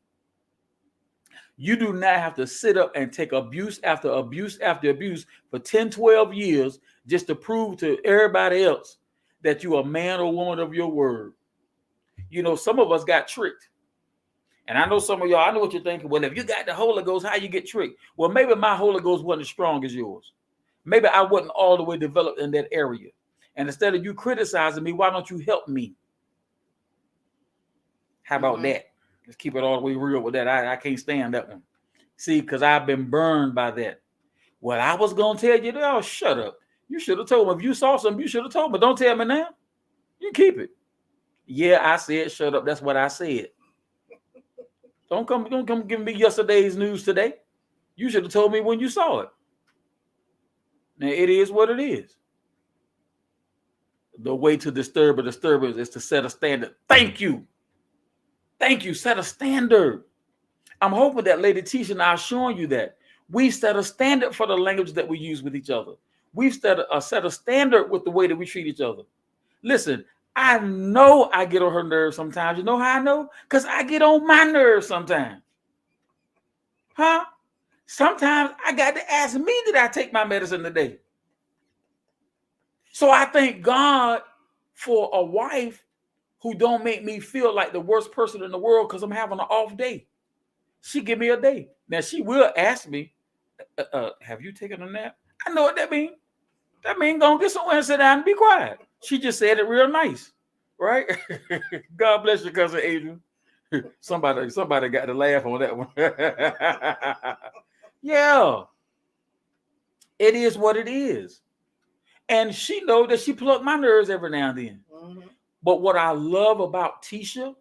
You do not have to sit up and take abuse after abuse after abuse for 10, 12 years just to prove to everybody else that you're a man or woman of your word. You know, some of us got tricked. And I know some of y'all, I know what you're thinking. Well, if you got the Holy Ghost, how you get tricked? Well, maybe my Holy Ghost wasn't as strong as yours. Maybe I wasn't all the way developed in that area. And instead of you criticizing me, why don't you help me? How about that? Let's keep it all the way real with that. I can't stand that one. See, because I've been burned by that. Well, I was going to tell you, oh, shut up. You should have told me. If you saw something, you should have told me. Don't tell me now. You keep it. Yeah, I said shut up. That's what I said. Don't come give me yesterday's news today. You should have told me when you saw it. Now, it is what it is. The way to disturb a disturber is to set a standard. Thank you. Thank you. Set a standard. I'm hoping that Lady Tisha and I are showing you that. We've set a standard for the language that we use with each other. We've set a standard with the way that we treat each other. Listen, I know I get on her nerves sometimes. You know how I know? Because I get on my nerves sometimes. Huh? Sometimes I got to ask me, did I take my medicine today? So I thank God for a wife who don't make me feel like the worst person in the world because I'm having an off day. She give me a day. Now she will ask me, have you taken a nap? I know what that means. That means go get somewhere and sit down and be quiet. She just said it real nice, right? God bless your cousin Adrian. Somebody got to laugh on that one. Yeah, it is what it is. And she knows that she plucked my nerves every now and then. Mm-hmm. But what I love about Tisha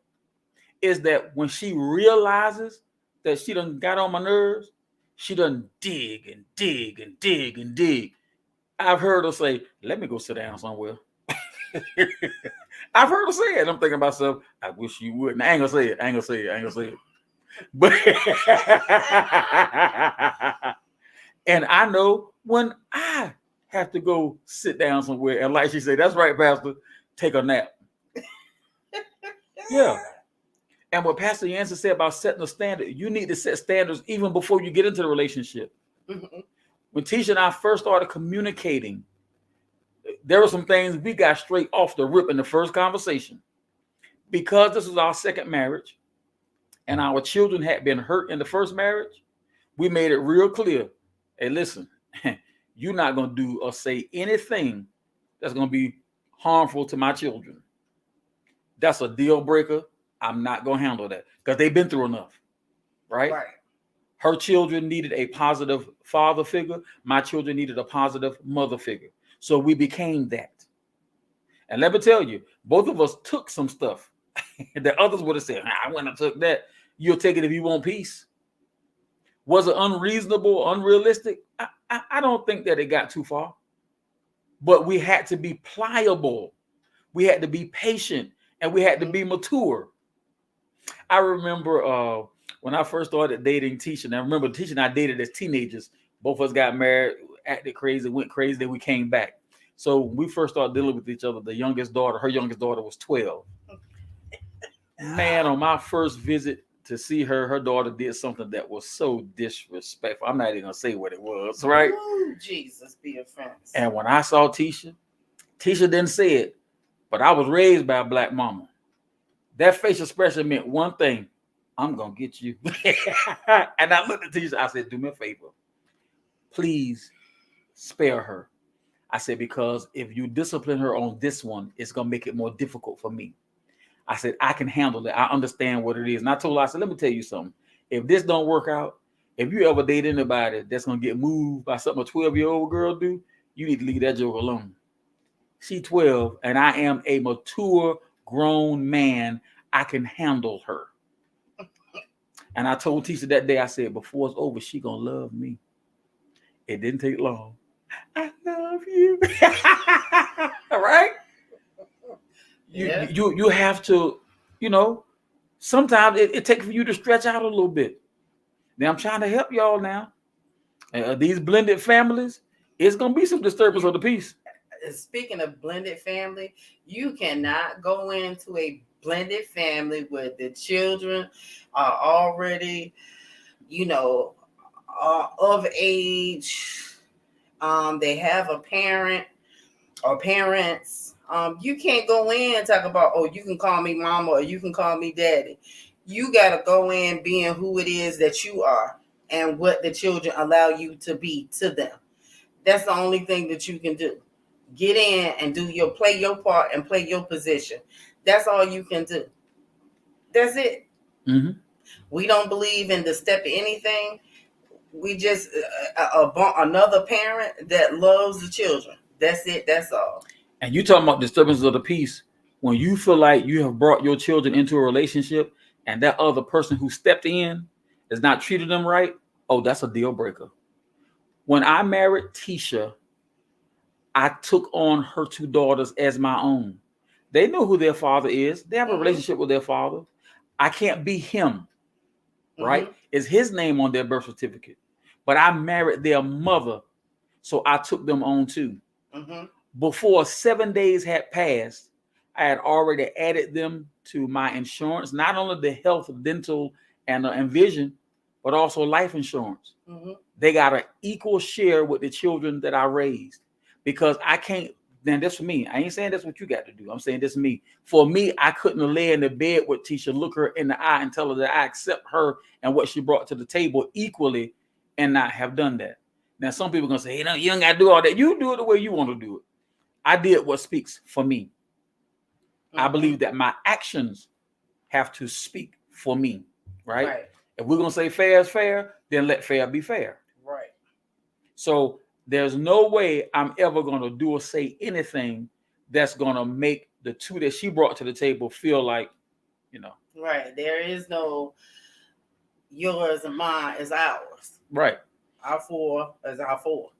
is that when she realizes that she done got on my nerves, she done dig and dig and dig and dig. I've heard her say, let me go sit down somewhere. I've heard her say it. I'm thinking about myself, I wish you would. And I ain't gonna say it. But and I know when I have to go sit down somewhere, and like she said, that's right, Pastor, take a nap. Yeah. And what Pastor Yancey said about setting a standard, you need to set standards even before you get into the relationship. Mm-hmm. When Tisha and I first started communicating, there were some things we got straight off the rip in the first conversation. Because this was our second marriage and our children had been hurt in the first marriage, we made it real clear. Hey, listen, you're not going to do or say anything that's going to be harmful to my children. That's a deal breaker. I'm not going to handle that because they've been through enough, right? Her children needed a positive father figure. My children needed a positive mother figure. So we became that. And let me tell you, both of us took some stuff that others would have said, I wouldn't have took that. You'll take it if you want peace. Was it unreasonable, unrealistic? I don't think that it got too far. But we had to be pliable. We had to be patient. And we had to be mature. I remember when I first started dating Tisha, and I remember Tisha and I dated as teenagers. Both of us got married, acted crazy, went crazy, then we came back. So when we first started dealing with each other, her youngest daughter was 12. Man, on my first visit to see her, her daughter did something that was so disrespectful. I'm not even going to say what it was, right? Ooh, Jesus be offense. And when I saw Tisha didn't say it, but I was raised by a black mama. That facial expression meant one thing. I'm going to get you. And I looked at Tisha. I said, do me a favor. Please spare her. I said, because if you discipline her on this one, it's going to make it more difficult for me. I said, I can handle it. I understand what it is. And I told her, I said, let me tell you something. If this don't work out, if you ever date anybody that's going to get moved by something a 12-year-old girl do, you need to leave that joke alone. She's 12, and I am a mature, grown man. I can handle her. And I told Tisha that day, I said, before it's over, she going to love me. It didn't take long. I love you. All right? You have to, sometimes it takes for you to stretch out a little bit. Now I'm trying to help y'all now. These blended families, it's gonna be some disturbance of the peace. Speaking of blended family, you cannot go into a blended family where the children are already, of age. They have a parent or parents. You can't go in and talk about, oh, you can call me mama or you can call me daddy. You got to go in being who it is that you are and what the children allow you to be to them. That's the only thing that you can do. Get in and play your part and play your position. That's all you can do. That's it. Mm-hmm. We don't believe in the step of anything. We just another parent that loves the children. That's it. That's all. And you talking about disturbances of the peace when you feel like you have brought your children into a relationship and that other person who stepped in is not treating them right. Oh, that's a deal breaker. When I married Tisha, I took on her two daughters as my own. They know who their father is. They have a relationship with their father. I can't be him, right? It's his name on their birth certificate. But I married their mother, so I took them on too. Before 7 days had passed, I had already added them to my insurance, not only the health, dental, and vision, but also life insurance. They got an equal share with the children that I raised, because I can't. Then that's for me. I ain't saying that's what you got to do. I'm saying this is me. For me, I couldn't lay in the bed with Tisha, look her in the eye, and tell her that I accept her and what she brought to the table equally, and not have done that. Now, some people are gonna say, you don't got to do all that. You do it the way you want to do it. I did what speaks for me. I believe that my actions have to speak for me, right? If we're gonna say fair is fair, then let fair be fair. Right. So there's no way I'm ever gonna do or say anything that's gonna make the two that she brought to the table feel like, Right. There is no yours and mine is ours. Right. Our four is our four.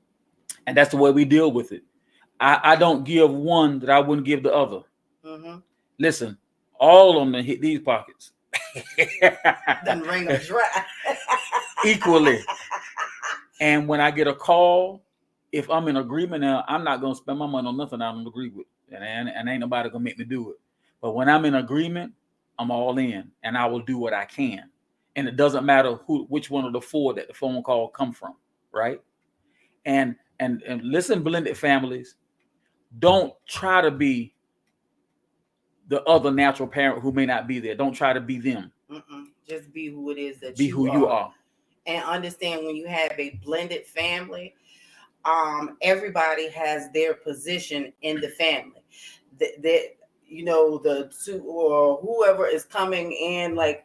And that's the way we deal with it. I don't give one that I wouldn't give the other. Listen, all of them hit these pockets. Then ring them dry. Equally. And when I get a call, if I'm in agreement now, I'm not going to spend my money on nothing I don't agree with. And ain't nobody going to make me do it. But when I'm in agreement, I'm all in. And I will do what I can. And it doesn't matter which one of the four that the phone call come from. Right? And listen, blended families, don't try to be the other natural parent who may not be there. Don't try to be them. Just be who it is that be who you are. And understand, when you have a blended family, everybody has their position in the family. The two or whoever is coming in, like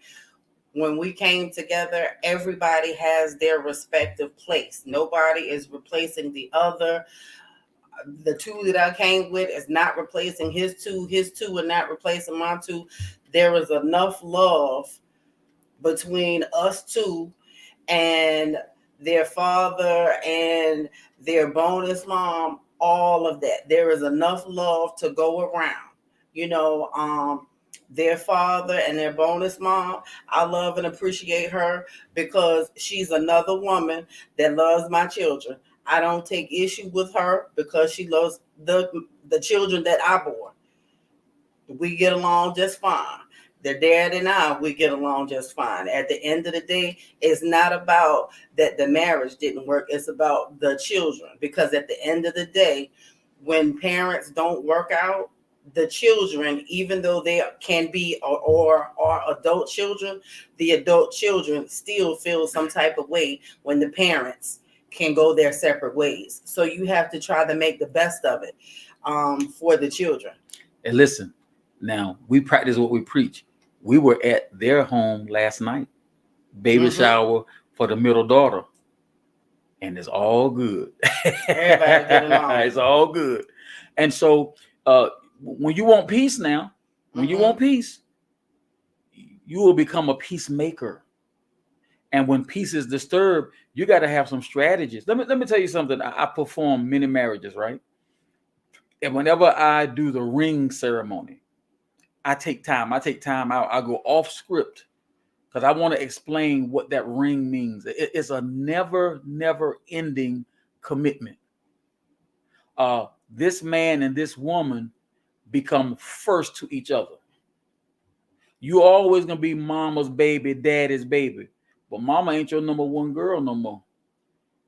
when we came together, everybody has their respective place. Nobody is replacing the other. The two that I came with is not replacing his two. His two are not replacing my two. There is enough love between us two and their father and their bonus mom, all of that. There is enough love to go around. Their father and their bonus mom, I love and appreciate her because she's another woman that loves my children. I don't take issue with her because she loves the children that I bore. We get along just fine. Their dad and I, we get along just fine. At the end of the day, it's not about that the marriage didn't work. It's about the children. Because at the end of the day, when parents don't work out, the children, even though they can be or are adult children, the adult children still feel some type of way when the parents can go their separate ways. So you have to try to make the best of it for the children. And listen, now we practice what we preach. We were at their home last night, baby shower for the middle daughter, and it's all good. Everybody get along. It's all good. And so when you want peace now, you want peace, you will become a peacemaker. And when peace is disturbed, you got to have some strategies. Let me tell you something. I perform many marriages, right? And whenever I do the ring ceremony, I take time out. I go off script because I want to explain what that ring means. It's a never ending commitment. This man and this woman become first to each other. You always gonna be mama's baby, daddy's baby, but mama ain't your number one girl no more.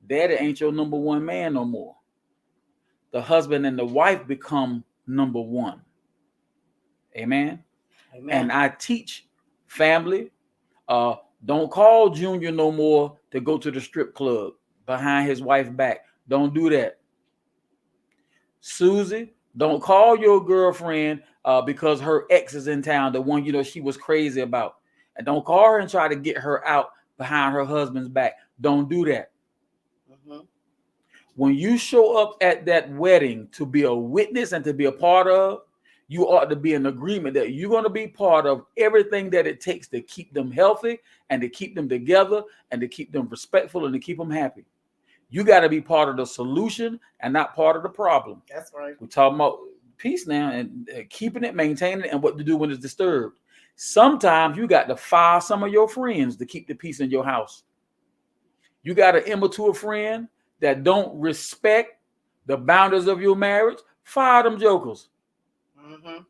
Daddy ain't your number one man no more. The husband and the wife become number one. Amen. Amen. And I teach family, don't call Junior no more to go to the strip club behind his wife's back. Don't do that. Susie, don't call your girlfriend because her ex is in town, the one she was crazy about. And don't call her and try to get her out behind her husband's back. Don't do that. Mm-hmm. When you show up at that wedding to be a witness and to be a part of, you ought to be in agreement that you're going to be part of everything that it takes to keep them healthy and to keep them together and to keep them respectful and to keep them happy. You got to be part of the solution and not part of the problem. That's right. We're talking about peace now and keeping it, maintaining it, and what to do when it's disturbed. Sometimes you got to fire some of your friends to keep the peace in your house. You got an immature friend that don't respect the boundaries of your marriage. Fire them jokers. Mm-hmm.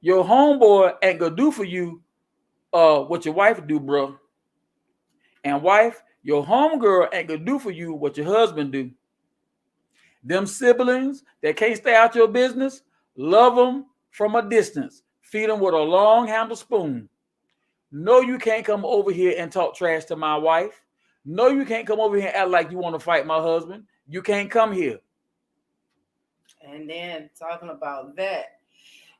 Your homeboy ain't gonna do for you what your wife do, bro. And wife, your homegirl ain't gonna do for you what your husband do. Them siblings that can't stay out your business, love them from a distance. Feed them with a long handle spoon. No, you can't come over here and talk trash to my wife. No, you can't come over here and act like you want to fight my husband. You can't come here. And then talking about that,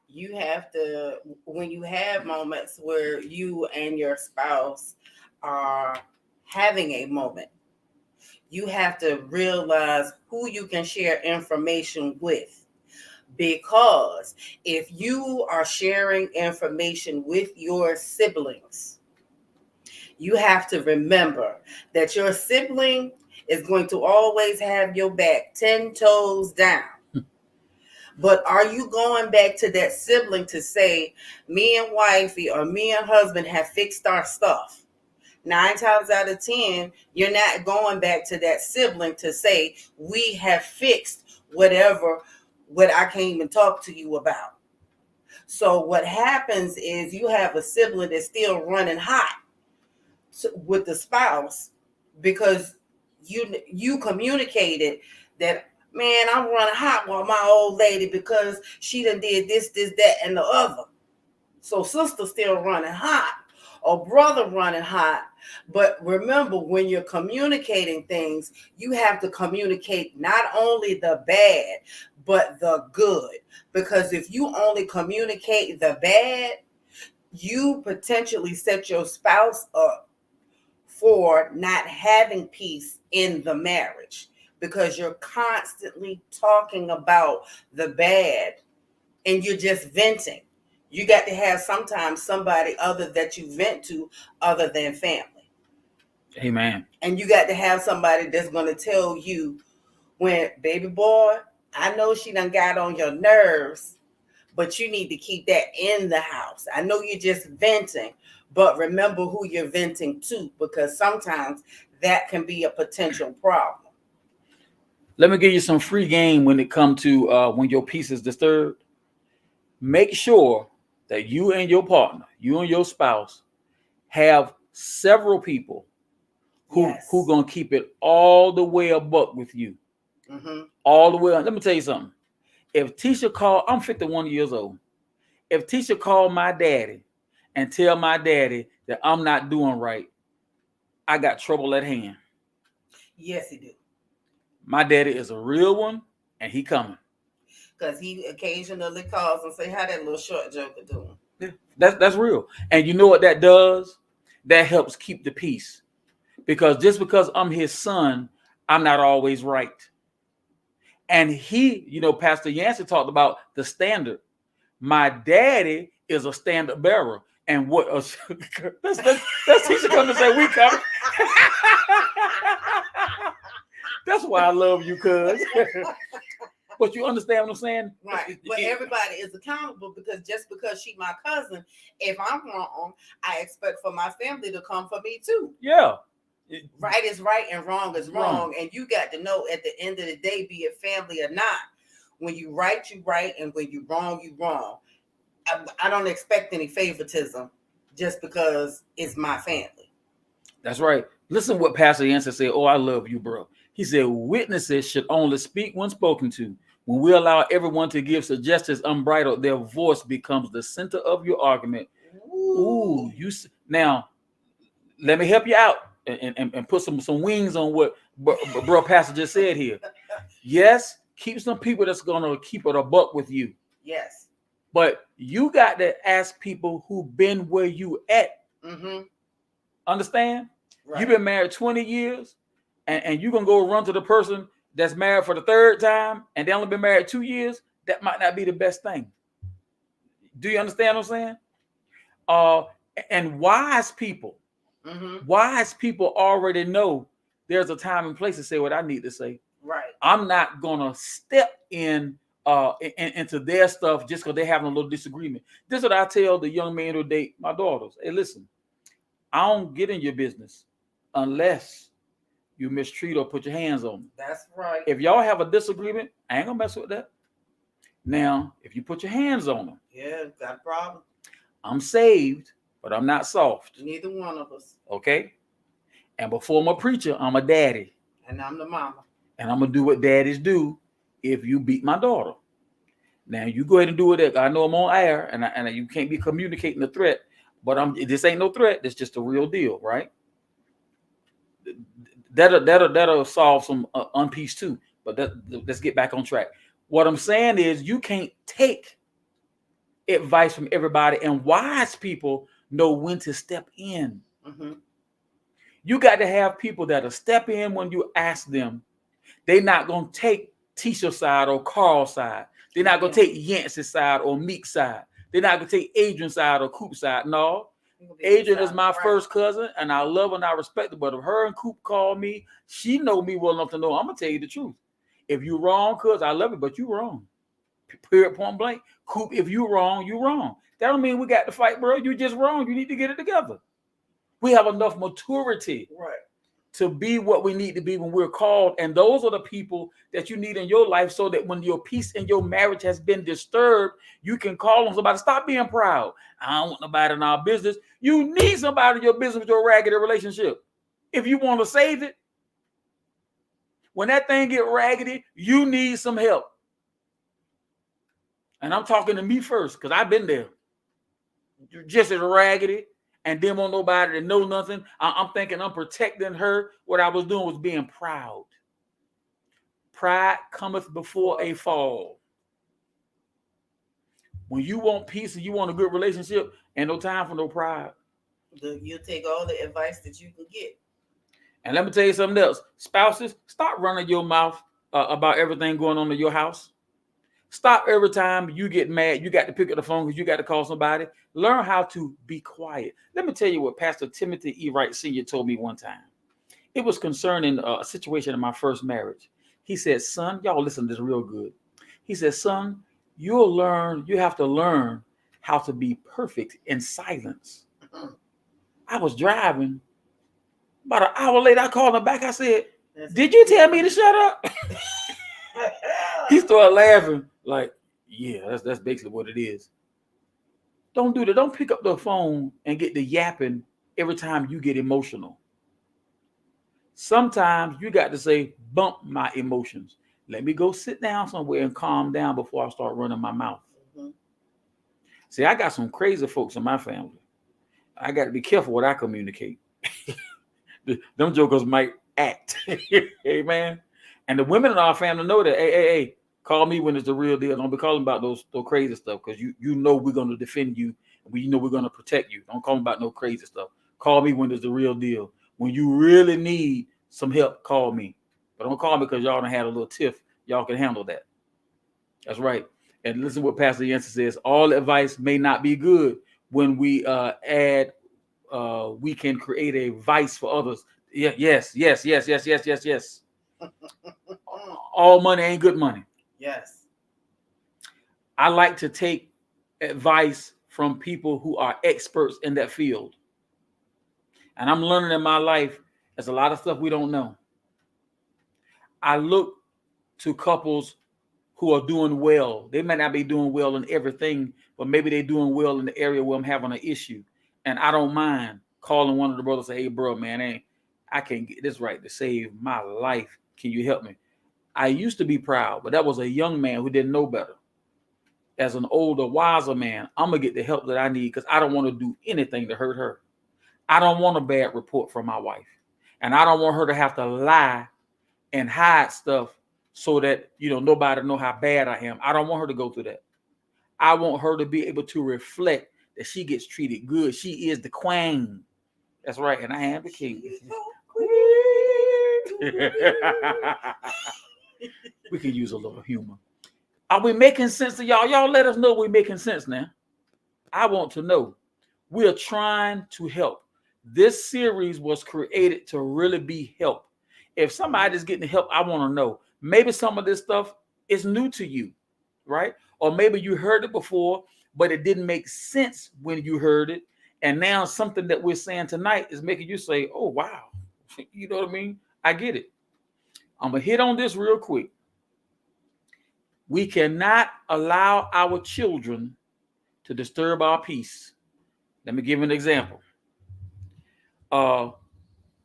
you have to, when you have moments where you and your spouse are having a moment, you have to realize who you can share information with. Because if you are sharing information with your siblings, you have to remember that your sibling is going to always have your back 10 toes down. But are you going back to that sibling to say, me and wifey or me and husband have fixed our stuff? 9 times out of 10, you're not going back to that sibling to say, we have fixed what I can't even talk to you about. So what happens is you have a sibling that's still running hot with the spouse because you communicated that, man, I'm running hot with my old lady because she done did this, that, and the other. So sister still running hot or brother running hot. But remember, when you're communicating things, you have to communicate not only the bad, but the good. Because if you only communicate the bad, you potentially set your spouse up for not having peace in the marriage. Because you're constantly talking about the bad and you're just venting. You got to have sometimes somebody other that you vent to other than family. Amen. And you got to have somebody that's going to tell you when, baby boy, I know she done got on your nerves, but you need to keep that in the house. I know you're just venting, but remember who you're venting to, because sometimes that can be a potential problem. Let me give you some free game when it comes to when your peace is disturbed. Make sure that you and your partner, you and your spouse, have several people who gonna keep it all the way a buck with you. Mm-hmm. All the way. Let me tell you something. If Tisha called, I'm 51 years old. If Tisha called my daddy and tell my daddy that I'm not doing right, I got trouble at hand. Yes, he do. My daddy is a real one, and he coming. Because he occasionally calls and say, how that little short joker doing? Yeah, that's real. And you know what that does? That helps keep the peace. Because just because I'm his son, I'm not always right. And he, Pastor Yancey talked about the standard. My daddy is a standard bearer. And what that's Tisha come to say we coming. That's why I love you, cuz. But you understand what I'm saying? Right. But everybody is accountable, because just because she my cousin, if I'm wrong, I expect for my family to come for me too. Yeah. Right is right and wrong is wrong. And you got to know at the end of the day, be it family or not, when you right, you right, and when you wrong, you wrong. I don't expect any favoritism just because it's my family. That's right. Listen what Pastor Yancey said. Oh, I love you, bro. He said, witnesses should only speak when spoken to. When we allow everyone to give suggestions unbridled, their voice becomes the center of your argument. Ooh, now let me help you out and put some wings on what bro Pastor just said here. Yes, keep some people that's gonna keep it a buck with you. Yes. But you got to ask people who've been where you at. Mm-hmm. Understand? Right. You've been married 20 years, and you're gonna go run to the person that's married for the third time, and they only been married 2 years. That might not be the best thing. Do you understand what I'm saying? And wise people already know there's a time and place to say what I need to say. Right. I'm not gonna step into their stuff just because they're having a little disagreement. This is what I tell the young men who date my daughters. Hey, listen, I don't get in your business unless you mistreat or put your hands on me. That's right. If y'all have a disagreement, I ain't gonna mess with that. Now, if you put your hands on them, yeah, got a problem. I'm saved, but I'm not soft. Neither one of us. Okay? And before I'm a preacher, I'm a daddy. And I'm the mama. And I'm gonna do what daddies do if you beat my daughter. Now you go ahead and do it. I know I'm on air, and you can't be communicating a threat, but this ain't no threat. It's just a real deal, right? That'll solve some unpeace too. But let's get back on track. What I'm saying is you can't take advice from everybody, and wise people know when to step in. Mm-hmm. You got to have people that'll step in when you ask them. They're not gonna take Tisha's side or Carl's side. They're not gonna take Yancey's side or Meek's side. They're not gonna take Adrian's side or Coop's side. No, Adrian is my first cousin, and I love and I respect her. But if her and Coop call me, she know me well enough to know I'm gonna tell you the truth. If you wrong, cuz I love it, but you wrong. Period, point blank. Coop, if you wrong, you wrong. That don't mean we got to fight, bro. You just wrong. You need to get it together. We have enough maturity, right, to be what we need to be when we're called. And those are the people that you need in your life, so that when your peace in your marriage has been disturbed, you can call on somebody. Stop being proud. I don't want nobody in our business. You need somebody in your business with your raggedy relationship. If you want to save it, when that thing get raggedy, you need some help. And I'm talking to me first, because I've been there. You're just as raggedy, and didn't want nobody to know nothing. I'm thinking I'm protecting her. What I was doing was being proud. Pride cometh before a fall. When you want peace and you want a good relationship, ain't no time for no pride. You'll take all the advice that you can get. And let me tell you something else. Spouses, stop running your mouth about everything going on in your house. Stop every time you get mad. You got to pick up the phone because you got to call somebody. Learn how to be quiet. Let me tell you what Pastor Timothy E. Wright Sr. told me one time. It was concerning a situation in my first marriage. He said, son, y'all listen to this real good. He said, son, you have to learn how to be perfect in silence. I was driving. About an hour later, I called him back. I said, did you tell me to shut up? He started laughing like, yeah, that's basically what it is. Don't do that. Don't pick up the phone and get the yapping every time you get emotional. Sometimes you got to say, bump my emotions. Let me go sit down somewhere and calm down before I start running my mouth. Mm-hmm. See, I got some crazy folks in my family. I got to be careful what I communicate. Them jokers might act. Amen. And the women in our family know that, hey, call me when it's the real deal. Don't be calling about those crazy stuff, because you know we're going to defend you. We know we're going to protect you. Don't call me about no crazy stuff. Call me when it's the real deal. When you really need some help, call me. But don't call me because y'all done had a little tiff. Y'all can handle that. That's right. And listen to what Pastor Yancey says. All advice may not be good. When we we can create a vice for others. Yes. All money ain't good money. Yes. I like to take advice from people who are experts in that field. And I'm learning in my life, there's a lot of stuff we don't know. I look to couples who are doing well. They might not be doing well in everything, but maybe they're doing well in the area where I'm having an issue. And I don't mind calling one of the brothers and say, hey, bro, man, I can't get this right to save my life. Can you help me? I used to be proud, but that was a young man who didn't know better. As an older, wiser man, I'm going to get the help that I need because I don't want to do anything to hurt her. I don't want a bad report from my wife. And I don't want her to have to lie and hide stuff so that, nobody know how bad I am. I don't want her to go through that. I want her to be able to reflect that she gets treated good. She is the queen. That's right. And I am the king. We can use a little humor. Are we making sense to y'all? Y'all let us know we're making sense now. I want to know. We are trying to help. This series was created to really be help. If somebody's getting help, I want to know. Maybe some of this stuff is new to you, right? Or maybe you heard it before, but it didn't make sense when you heard it. And now something that we're saying tonight is making you say, oh, wow. You know what I mean? I get it. I'm going to hit on this real quick. We cannot allow our children to disturb our peace. Let me give you an example.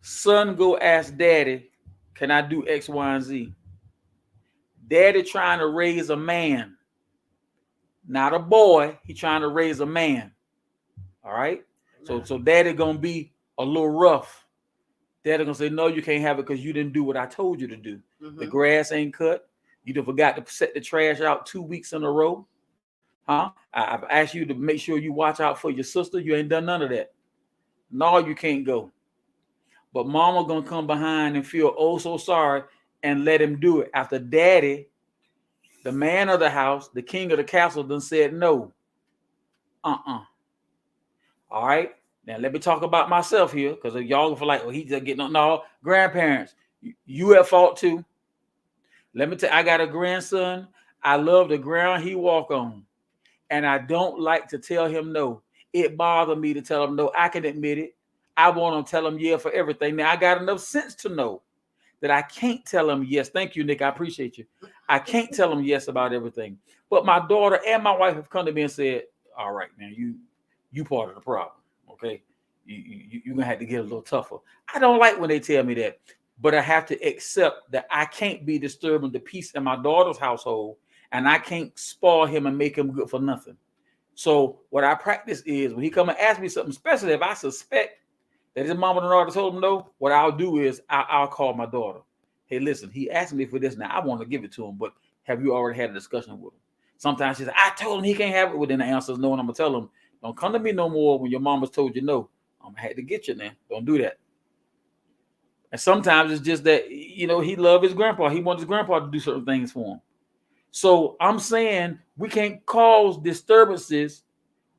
Son go ask daddy, can I do X, Y, and Z? Daddy trying to raise a man, not a boy. He trying to raise a man. All right. So daddy gonna be a little rough. Daddy gonna say, no, you can't have it because you didn't do what I told you to do. Mm-hmm. The grass ain't cut. You done forgot to set the trash out 2 weeks in a row. Huh? I've asked you to make sure you watch out for your sister. You ain't done none of that. No, you can't go. But mama gonna come behind and feel oh so sorry and let him do it. After daddy, the man of the house, the king of the castle, done said no. All right. Now let me talk about myself here, because y'all feel like, well, he's just getting on. No, grandparents, you at fault too. Let me tell you, I got a grandson. I love the ground he walk on. And I don't like to tell him no. It bothers me to tell him no. I can admit it. I want to tell him yeah for everything. Now, I got enough sense to know that I can't tell him yes. Thank you, Nick. I appreciate you. I can't tell him yes about everything. But my daughter and my wife have come to me and said, all right, man, you part of the problem, okay? You're going to have to get a little tougher. I don't like when they tell me that, but I have to accept that I can't be disturbing the peace in my daughter's household, and I can't spoil him and make him good for nothing. So what I practice is when he come and ask me something, especially if I suspect that his mama and daughter told him no, what I'll do is I'll call my daughter. Hey, listen, he asked me for this. Now, I want to give it to him, but have you already had a discussion with him? Sometimes she says, I told him he can't have it. Well, then the answer is no, and I'm going to tell him, don't come to me no more when your mama's told you no. I'm going to have to get you now. Don't do that. And sometimes it's just that, he loved his grandpa. He wants his grandpa to do certain things for him. So I'm saying we can't cause disturbances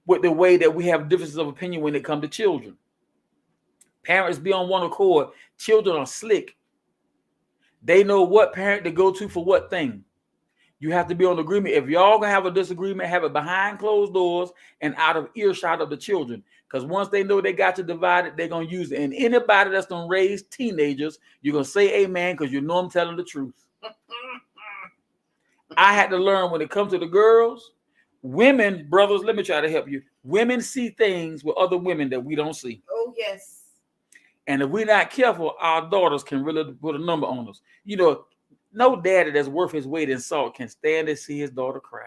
with the way that we have differences of opinion when it comes to children. Parents be on one accord. Children are slick. They know what parent to go to for what thing. You have to be on agreement. If y'all gonna have a disagreement, have it behind closed doors and out of earshot of the children. Because once they know they got you divided, they're gonna use it. And anybody that's gonna raise teenagers, you're gonna say amen because you know I'm telling the truth. I had to learn when it comes to the girls, women, brothers, let me try to help you. Women see things with other women that we don't see. Oh, yes. And if we're not careful, our daughters can really put a number on us. No daddy that's worth his weight in salt can stand to see his daughter cry.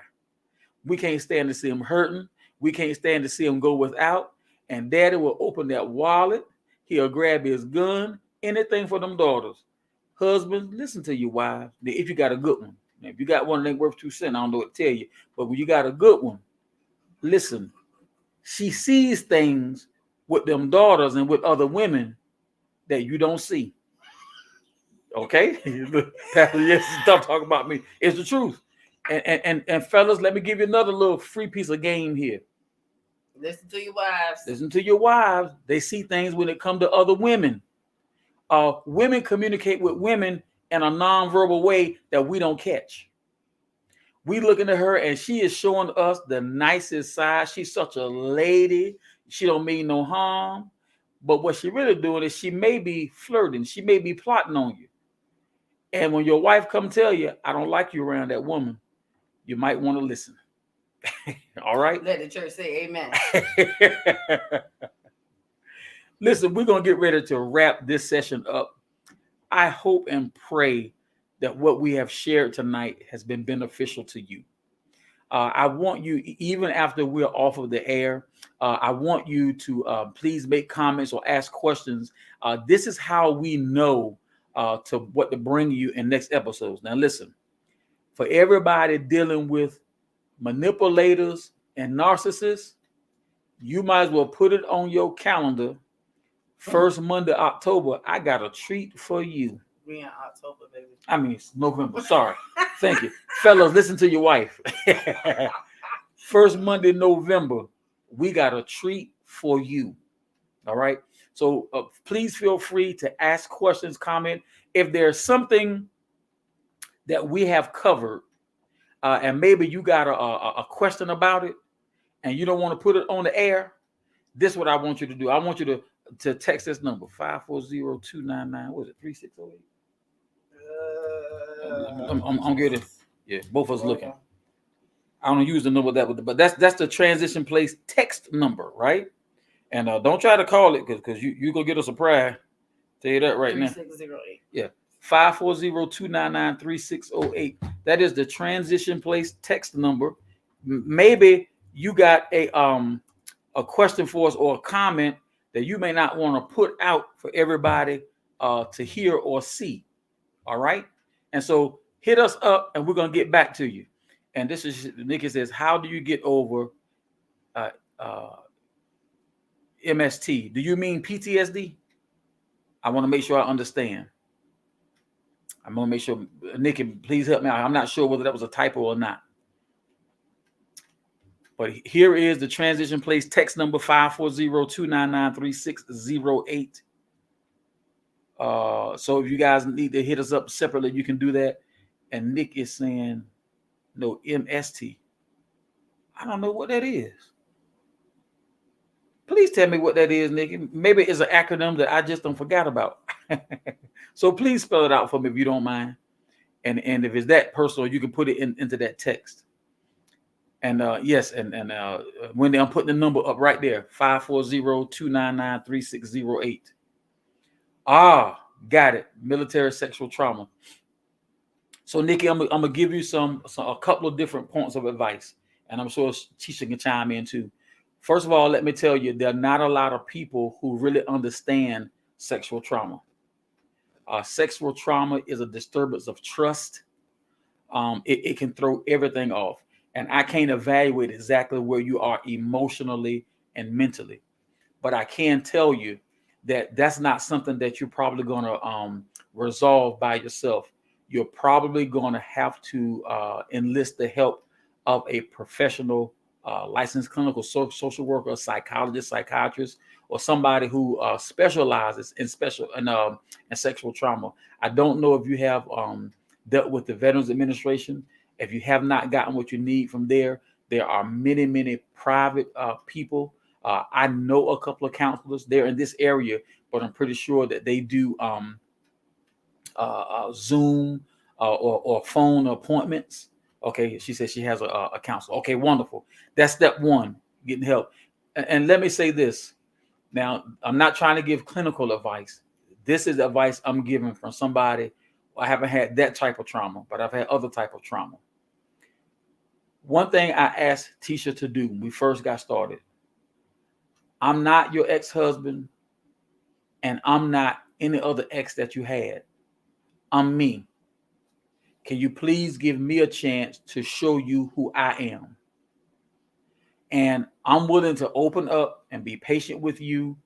We can't stand to see him hurting. We can't stand to see him go without. And daddy will open that wallet. He'll grab his gun, anything for them daughters. Husbands, listen to your wives. If you got a good one. Now, if you got one that ain't worth 2 cents, I don't know what to tell you. But when you got a good one, listen. She sees things with them daughters and with other women that you don't see. Okay? Pastor, yes, stop talking about me. It's the truth. And fellas, let me give you another little free piece of game here. Listen to your wives. Listen to your wives. They see things when it comes to other women. Women communicate with women in a nonverbal way that we don't catch. We looking at her and she is showing us the nicest side. She's such a lady. She don't mean no harm. But what she really doing is she may be flirting. She may be plotting on you. And when your wife come tell you, I don't like you around that woman, you might want to listen. All right? Let the church say amen. Listen, we're going to get ready to wrap this session up. I hope and pray that what we have shared tonight has been beneficial to you. I want you, even after we're off of the air, I want you to please make comments or ask questions. This is how we know to what to bring you in next episodes. Now, listen, for everybody dealing with manipulators and narcissists, you might as well put it on your calendar. First Monday, October, I got a treat for you. We in October, baby. I mean, it's November. Sorry. Thank you. Fellas, listen to your wife. First Monday, November, we got a treat for you. All right. So please feel free to ask questions, comment. If there's something that we have covered and maybe you got a question about it and you don't want to put it on the air, this is what I want you to do. I want you to text this number, 540-299, what is it, 3608? I'm getting, yeah, both of us looking. I don't use the number but that's the transition place text number, right? And don't try to call it because you gonna get a surprise. Tell you that right 3608. Now. Yeah, 540-299-3608. That is the transition place text number. Maybe you got a question for us or a comment that you may not want to put out for everybody to hear or see. All right. And so hit us up and we're going to get back to you. And this is Nikki says, how do you get over MST? Do you mean PTSD? I want to make sure I understand. I'm going to make sure, Nikki, please help me out. I'm not sure whether that was a typo or not. But here is the transition place text number, 540-299-3608. So if you guys need to hit us up separately, you can do that. And Nick is saying, no, MST. I don't know what that is. Please tell me what that is, Nick. Maybe it's an acronym that I just don't forgot about. So please spell it out for me if you don't mind. And if it's that personal, you can put it into that text. And yes, and Wendy, I'm putting the number up right there, 540-299-3608. Ah, got it. Military sexual trauma. So, Nikki, I'm gonna give you a couple of different points of advice, and I'm sure Tisha can chime in too. First of all, let me tell you, there are not a lot of people who really understand sexual trauma. Sexual trauma is a disturbance of trust. It can throw everything off. And I can't evaluate exactly where you are emotionally and mentally. But I can tell you that that's not something that you're probably going to resolve by yourself. You're probably going to have to enlist the help of a professional licensed clinical social worker, psychologist, psychiatrist, or somebody who specializes in sexual trauma. I don't know if you have dealt with the Veterans Administration. If you have not gotten what you need from there, there are many, many private people. I know a couple of counselors. They're in this area, but I'm pretty sure that they do Zoom or phone appointments. Okay, she says she has a counselor. Okay, wonderful. That's step one, getting help. And let me say this. Now, I'm not trying to give clinical advice. This is advice I'm giving from somebody. I haven't had that type of trauma, but I've had other type of trauma. One thing I asked Tisha to do when we first got started, I'm not your ex-husband, and I'm not any other ex that you had. I'm me. Can you please give me a chance to show you who I am? And I'm willing to open up and be patient with you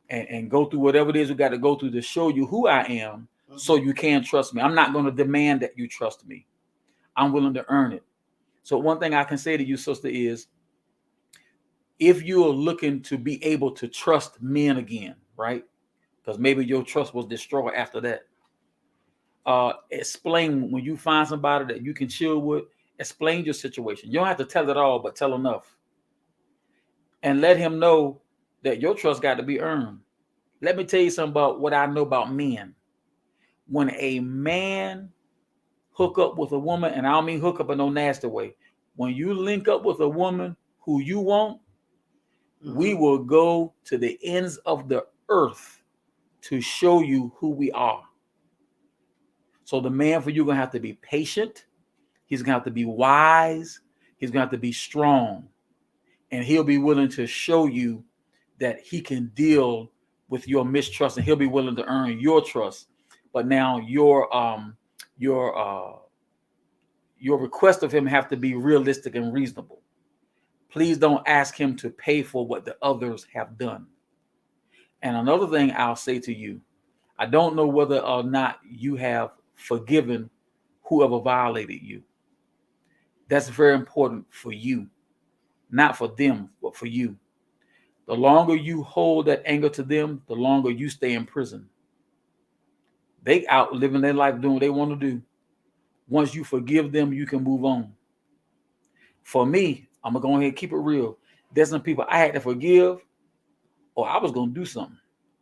and go through whatever it is we got to go through to show you who I am, so you can trust me. I'm not going to demand that you trust me. I'm willing to earn it. So one thing I can say to you, sister, is if you are looking to be able to trust men again, right? Because maybe your trust was destroyed after that. Explain when you find somebody that you can chill with, Explain your situation. You don't have to tell it all, but tell enough. And let him know that your trust got to be earned. Let me tell you something about what I know about men. When a man hook up with a woman, and I don't mean hook up in no nasty way. When you link up with a woman who you want, we will go to the ends of the earth to show you who we are. So the man for you gonna have to be patient. He's gonna have to be wise. He's gonna have to be strong, and he'll be willing to show you that he can deal with your mistrust, and he'll be willing to earn your trust. But now your request of him have to be realistic and reasonable. Please don't ask him to pay for what the others have done. And another thing I'll say to you, I don't know whether or not you have forgiven whoever violated you. That's very important for you, not for them, but for you. The longer you hold that anger to them, the longer you stay in prison. They out living their life doing what they want to do. Once you forgive them, you can move on. For me, I'm going to go ahead and keep it real. There's some people I had to forgive, or I was going to do something.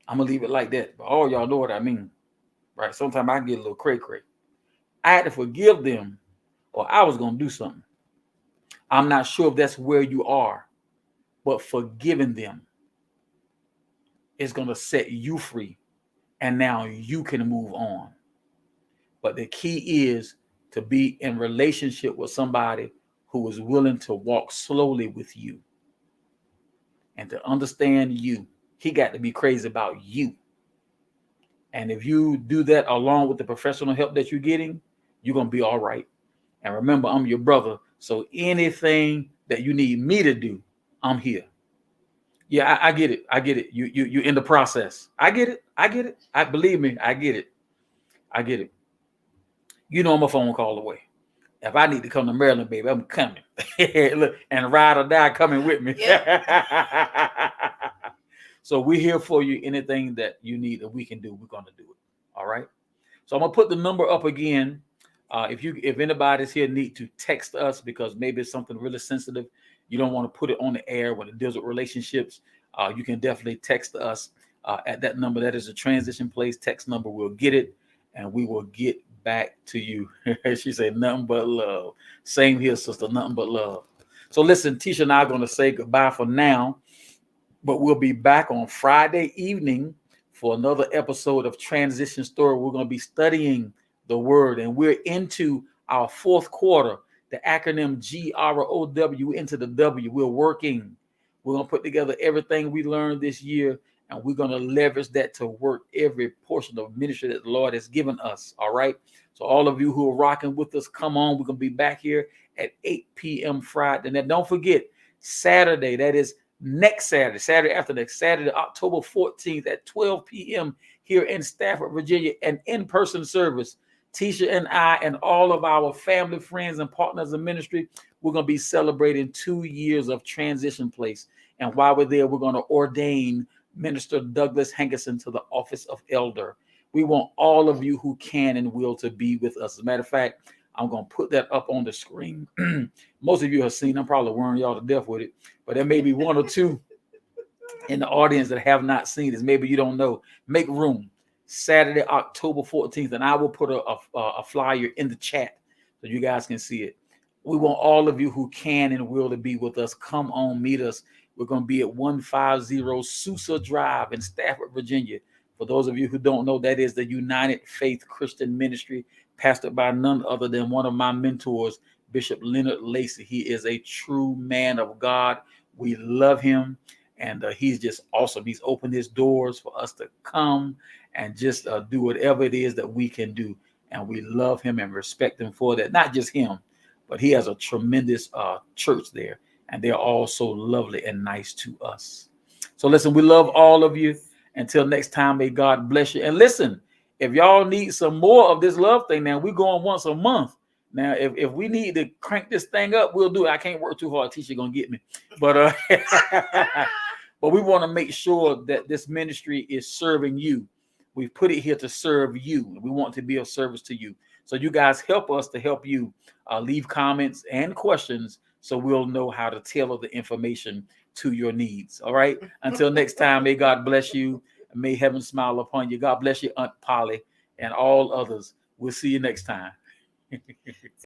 I'm going to leave it like that. But all y'all know what I mean. Right? Sometimes I get a little cray-cray. I had to forgive them, or I was going to do something. I'm not sure if that's where you are, but forgiving them is going to set you free. And now you can move on. But the key is to be in relationship with somebody who is willing to walk slowly with you and to understand you. He got to be crazy about you. And if you do that along with the professional help that you're getting, you're going to be all right. And remember, I'm your brother. So anything that you need me to do, I'm here. Yeah, I get it. I get it. You're in the process. I get it. I get it. I believe me. I get it. I get it. You know I'm a phone call away. If I need to come to Maryland, baby, I'm coming. Look, and ride or die coming with me. Yeah. So we're here for you. Anything that you need that we can do, we're going to do it. All right. So I'm going to put the number up again. If anybody's here need to text us because maybe it's something really sensitive, you don't want to put it on the air when it deals with relationships, you can definitely text us at that number. That is a transition place text number. We'll get it and we will get back to you. She said nothing but love. Same here, sister, nothing but love. So listen, Tisha and I are going to say goodbye for now, but we'll be back on Friday evening for another episode of Transition Story. We're going to be studying the word, and we're into our fourth quarter, the acronym GROW into the W. We're working. We're going to put together everything we learned this year, and we're going to leverage that to work every portion of ministry that the Lord has given us. All right. So all of you who are rocking with us, come on. We're going to be back here at 8 p.m. Friday. And then don't forget, Saturday, that is next Saturday after next Saturday, October 14th at 12 p.m. here in Stafford, Virginia, an in-person service. Tisha and I and all of our family, friends, and partners in ministry, we're going to be celebrating 2 years of Transition Place. And while we're there, we're going to ordain Minister Douglas Hankerson to the office of elder. We want all of you who can and will to be with us. As a matter of fact, I'm going to put that up on the screen. Most of you have seen, I'm probably worrying y'all to death with it, but there may be one or two in the audience that have not seen this. Maybe you don't know. Make room. Saturday, October 14th, and I will put a flyer in the chat so you guys can see it. We want all of you who can and will to be with us. Come on, meet us. We're going to be at 150 Sousa Drive in Stafford, Virginia. For those of you who don't know, that is the United Faith Christian Ministry, pastored by none other than one of my mentors, Bishop Leonard Lacey. He is a true man of God. We love him, and he's just awesome. He's opened his doors for us to come and just do whatever it is that we can do. And we love him and respect him for that. Not just him, but he has a tremendous church there. And they're all so lovely and nice to us. So listen, we love all of you. Until next time, may God bless you. And listen, if y'all need some more of this love thing, now we're going once a month. Now, if we need to crank this thing up, we'll do it. I can't work too hard. Tisha gonna get me. But but we want to make sure that this ministry is serving you. We've put it here to serve you. We want to be of service to you. So you guys help us to help you. Leave comments and questions so we'll know how to tailor the information to your needs. All right. Until next time, may God bless you. May heaven smile upon you. God bless you, Aunt Polly, and all others. We'll see you next time.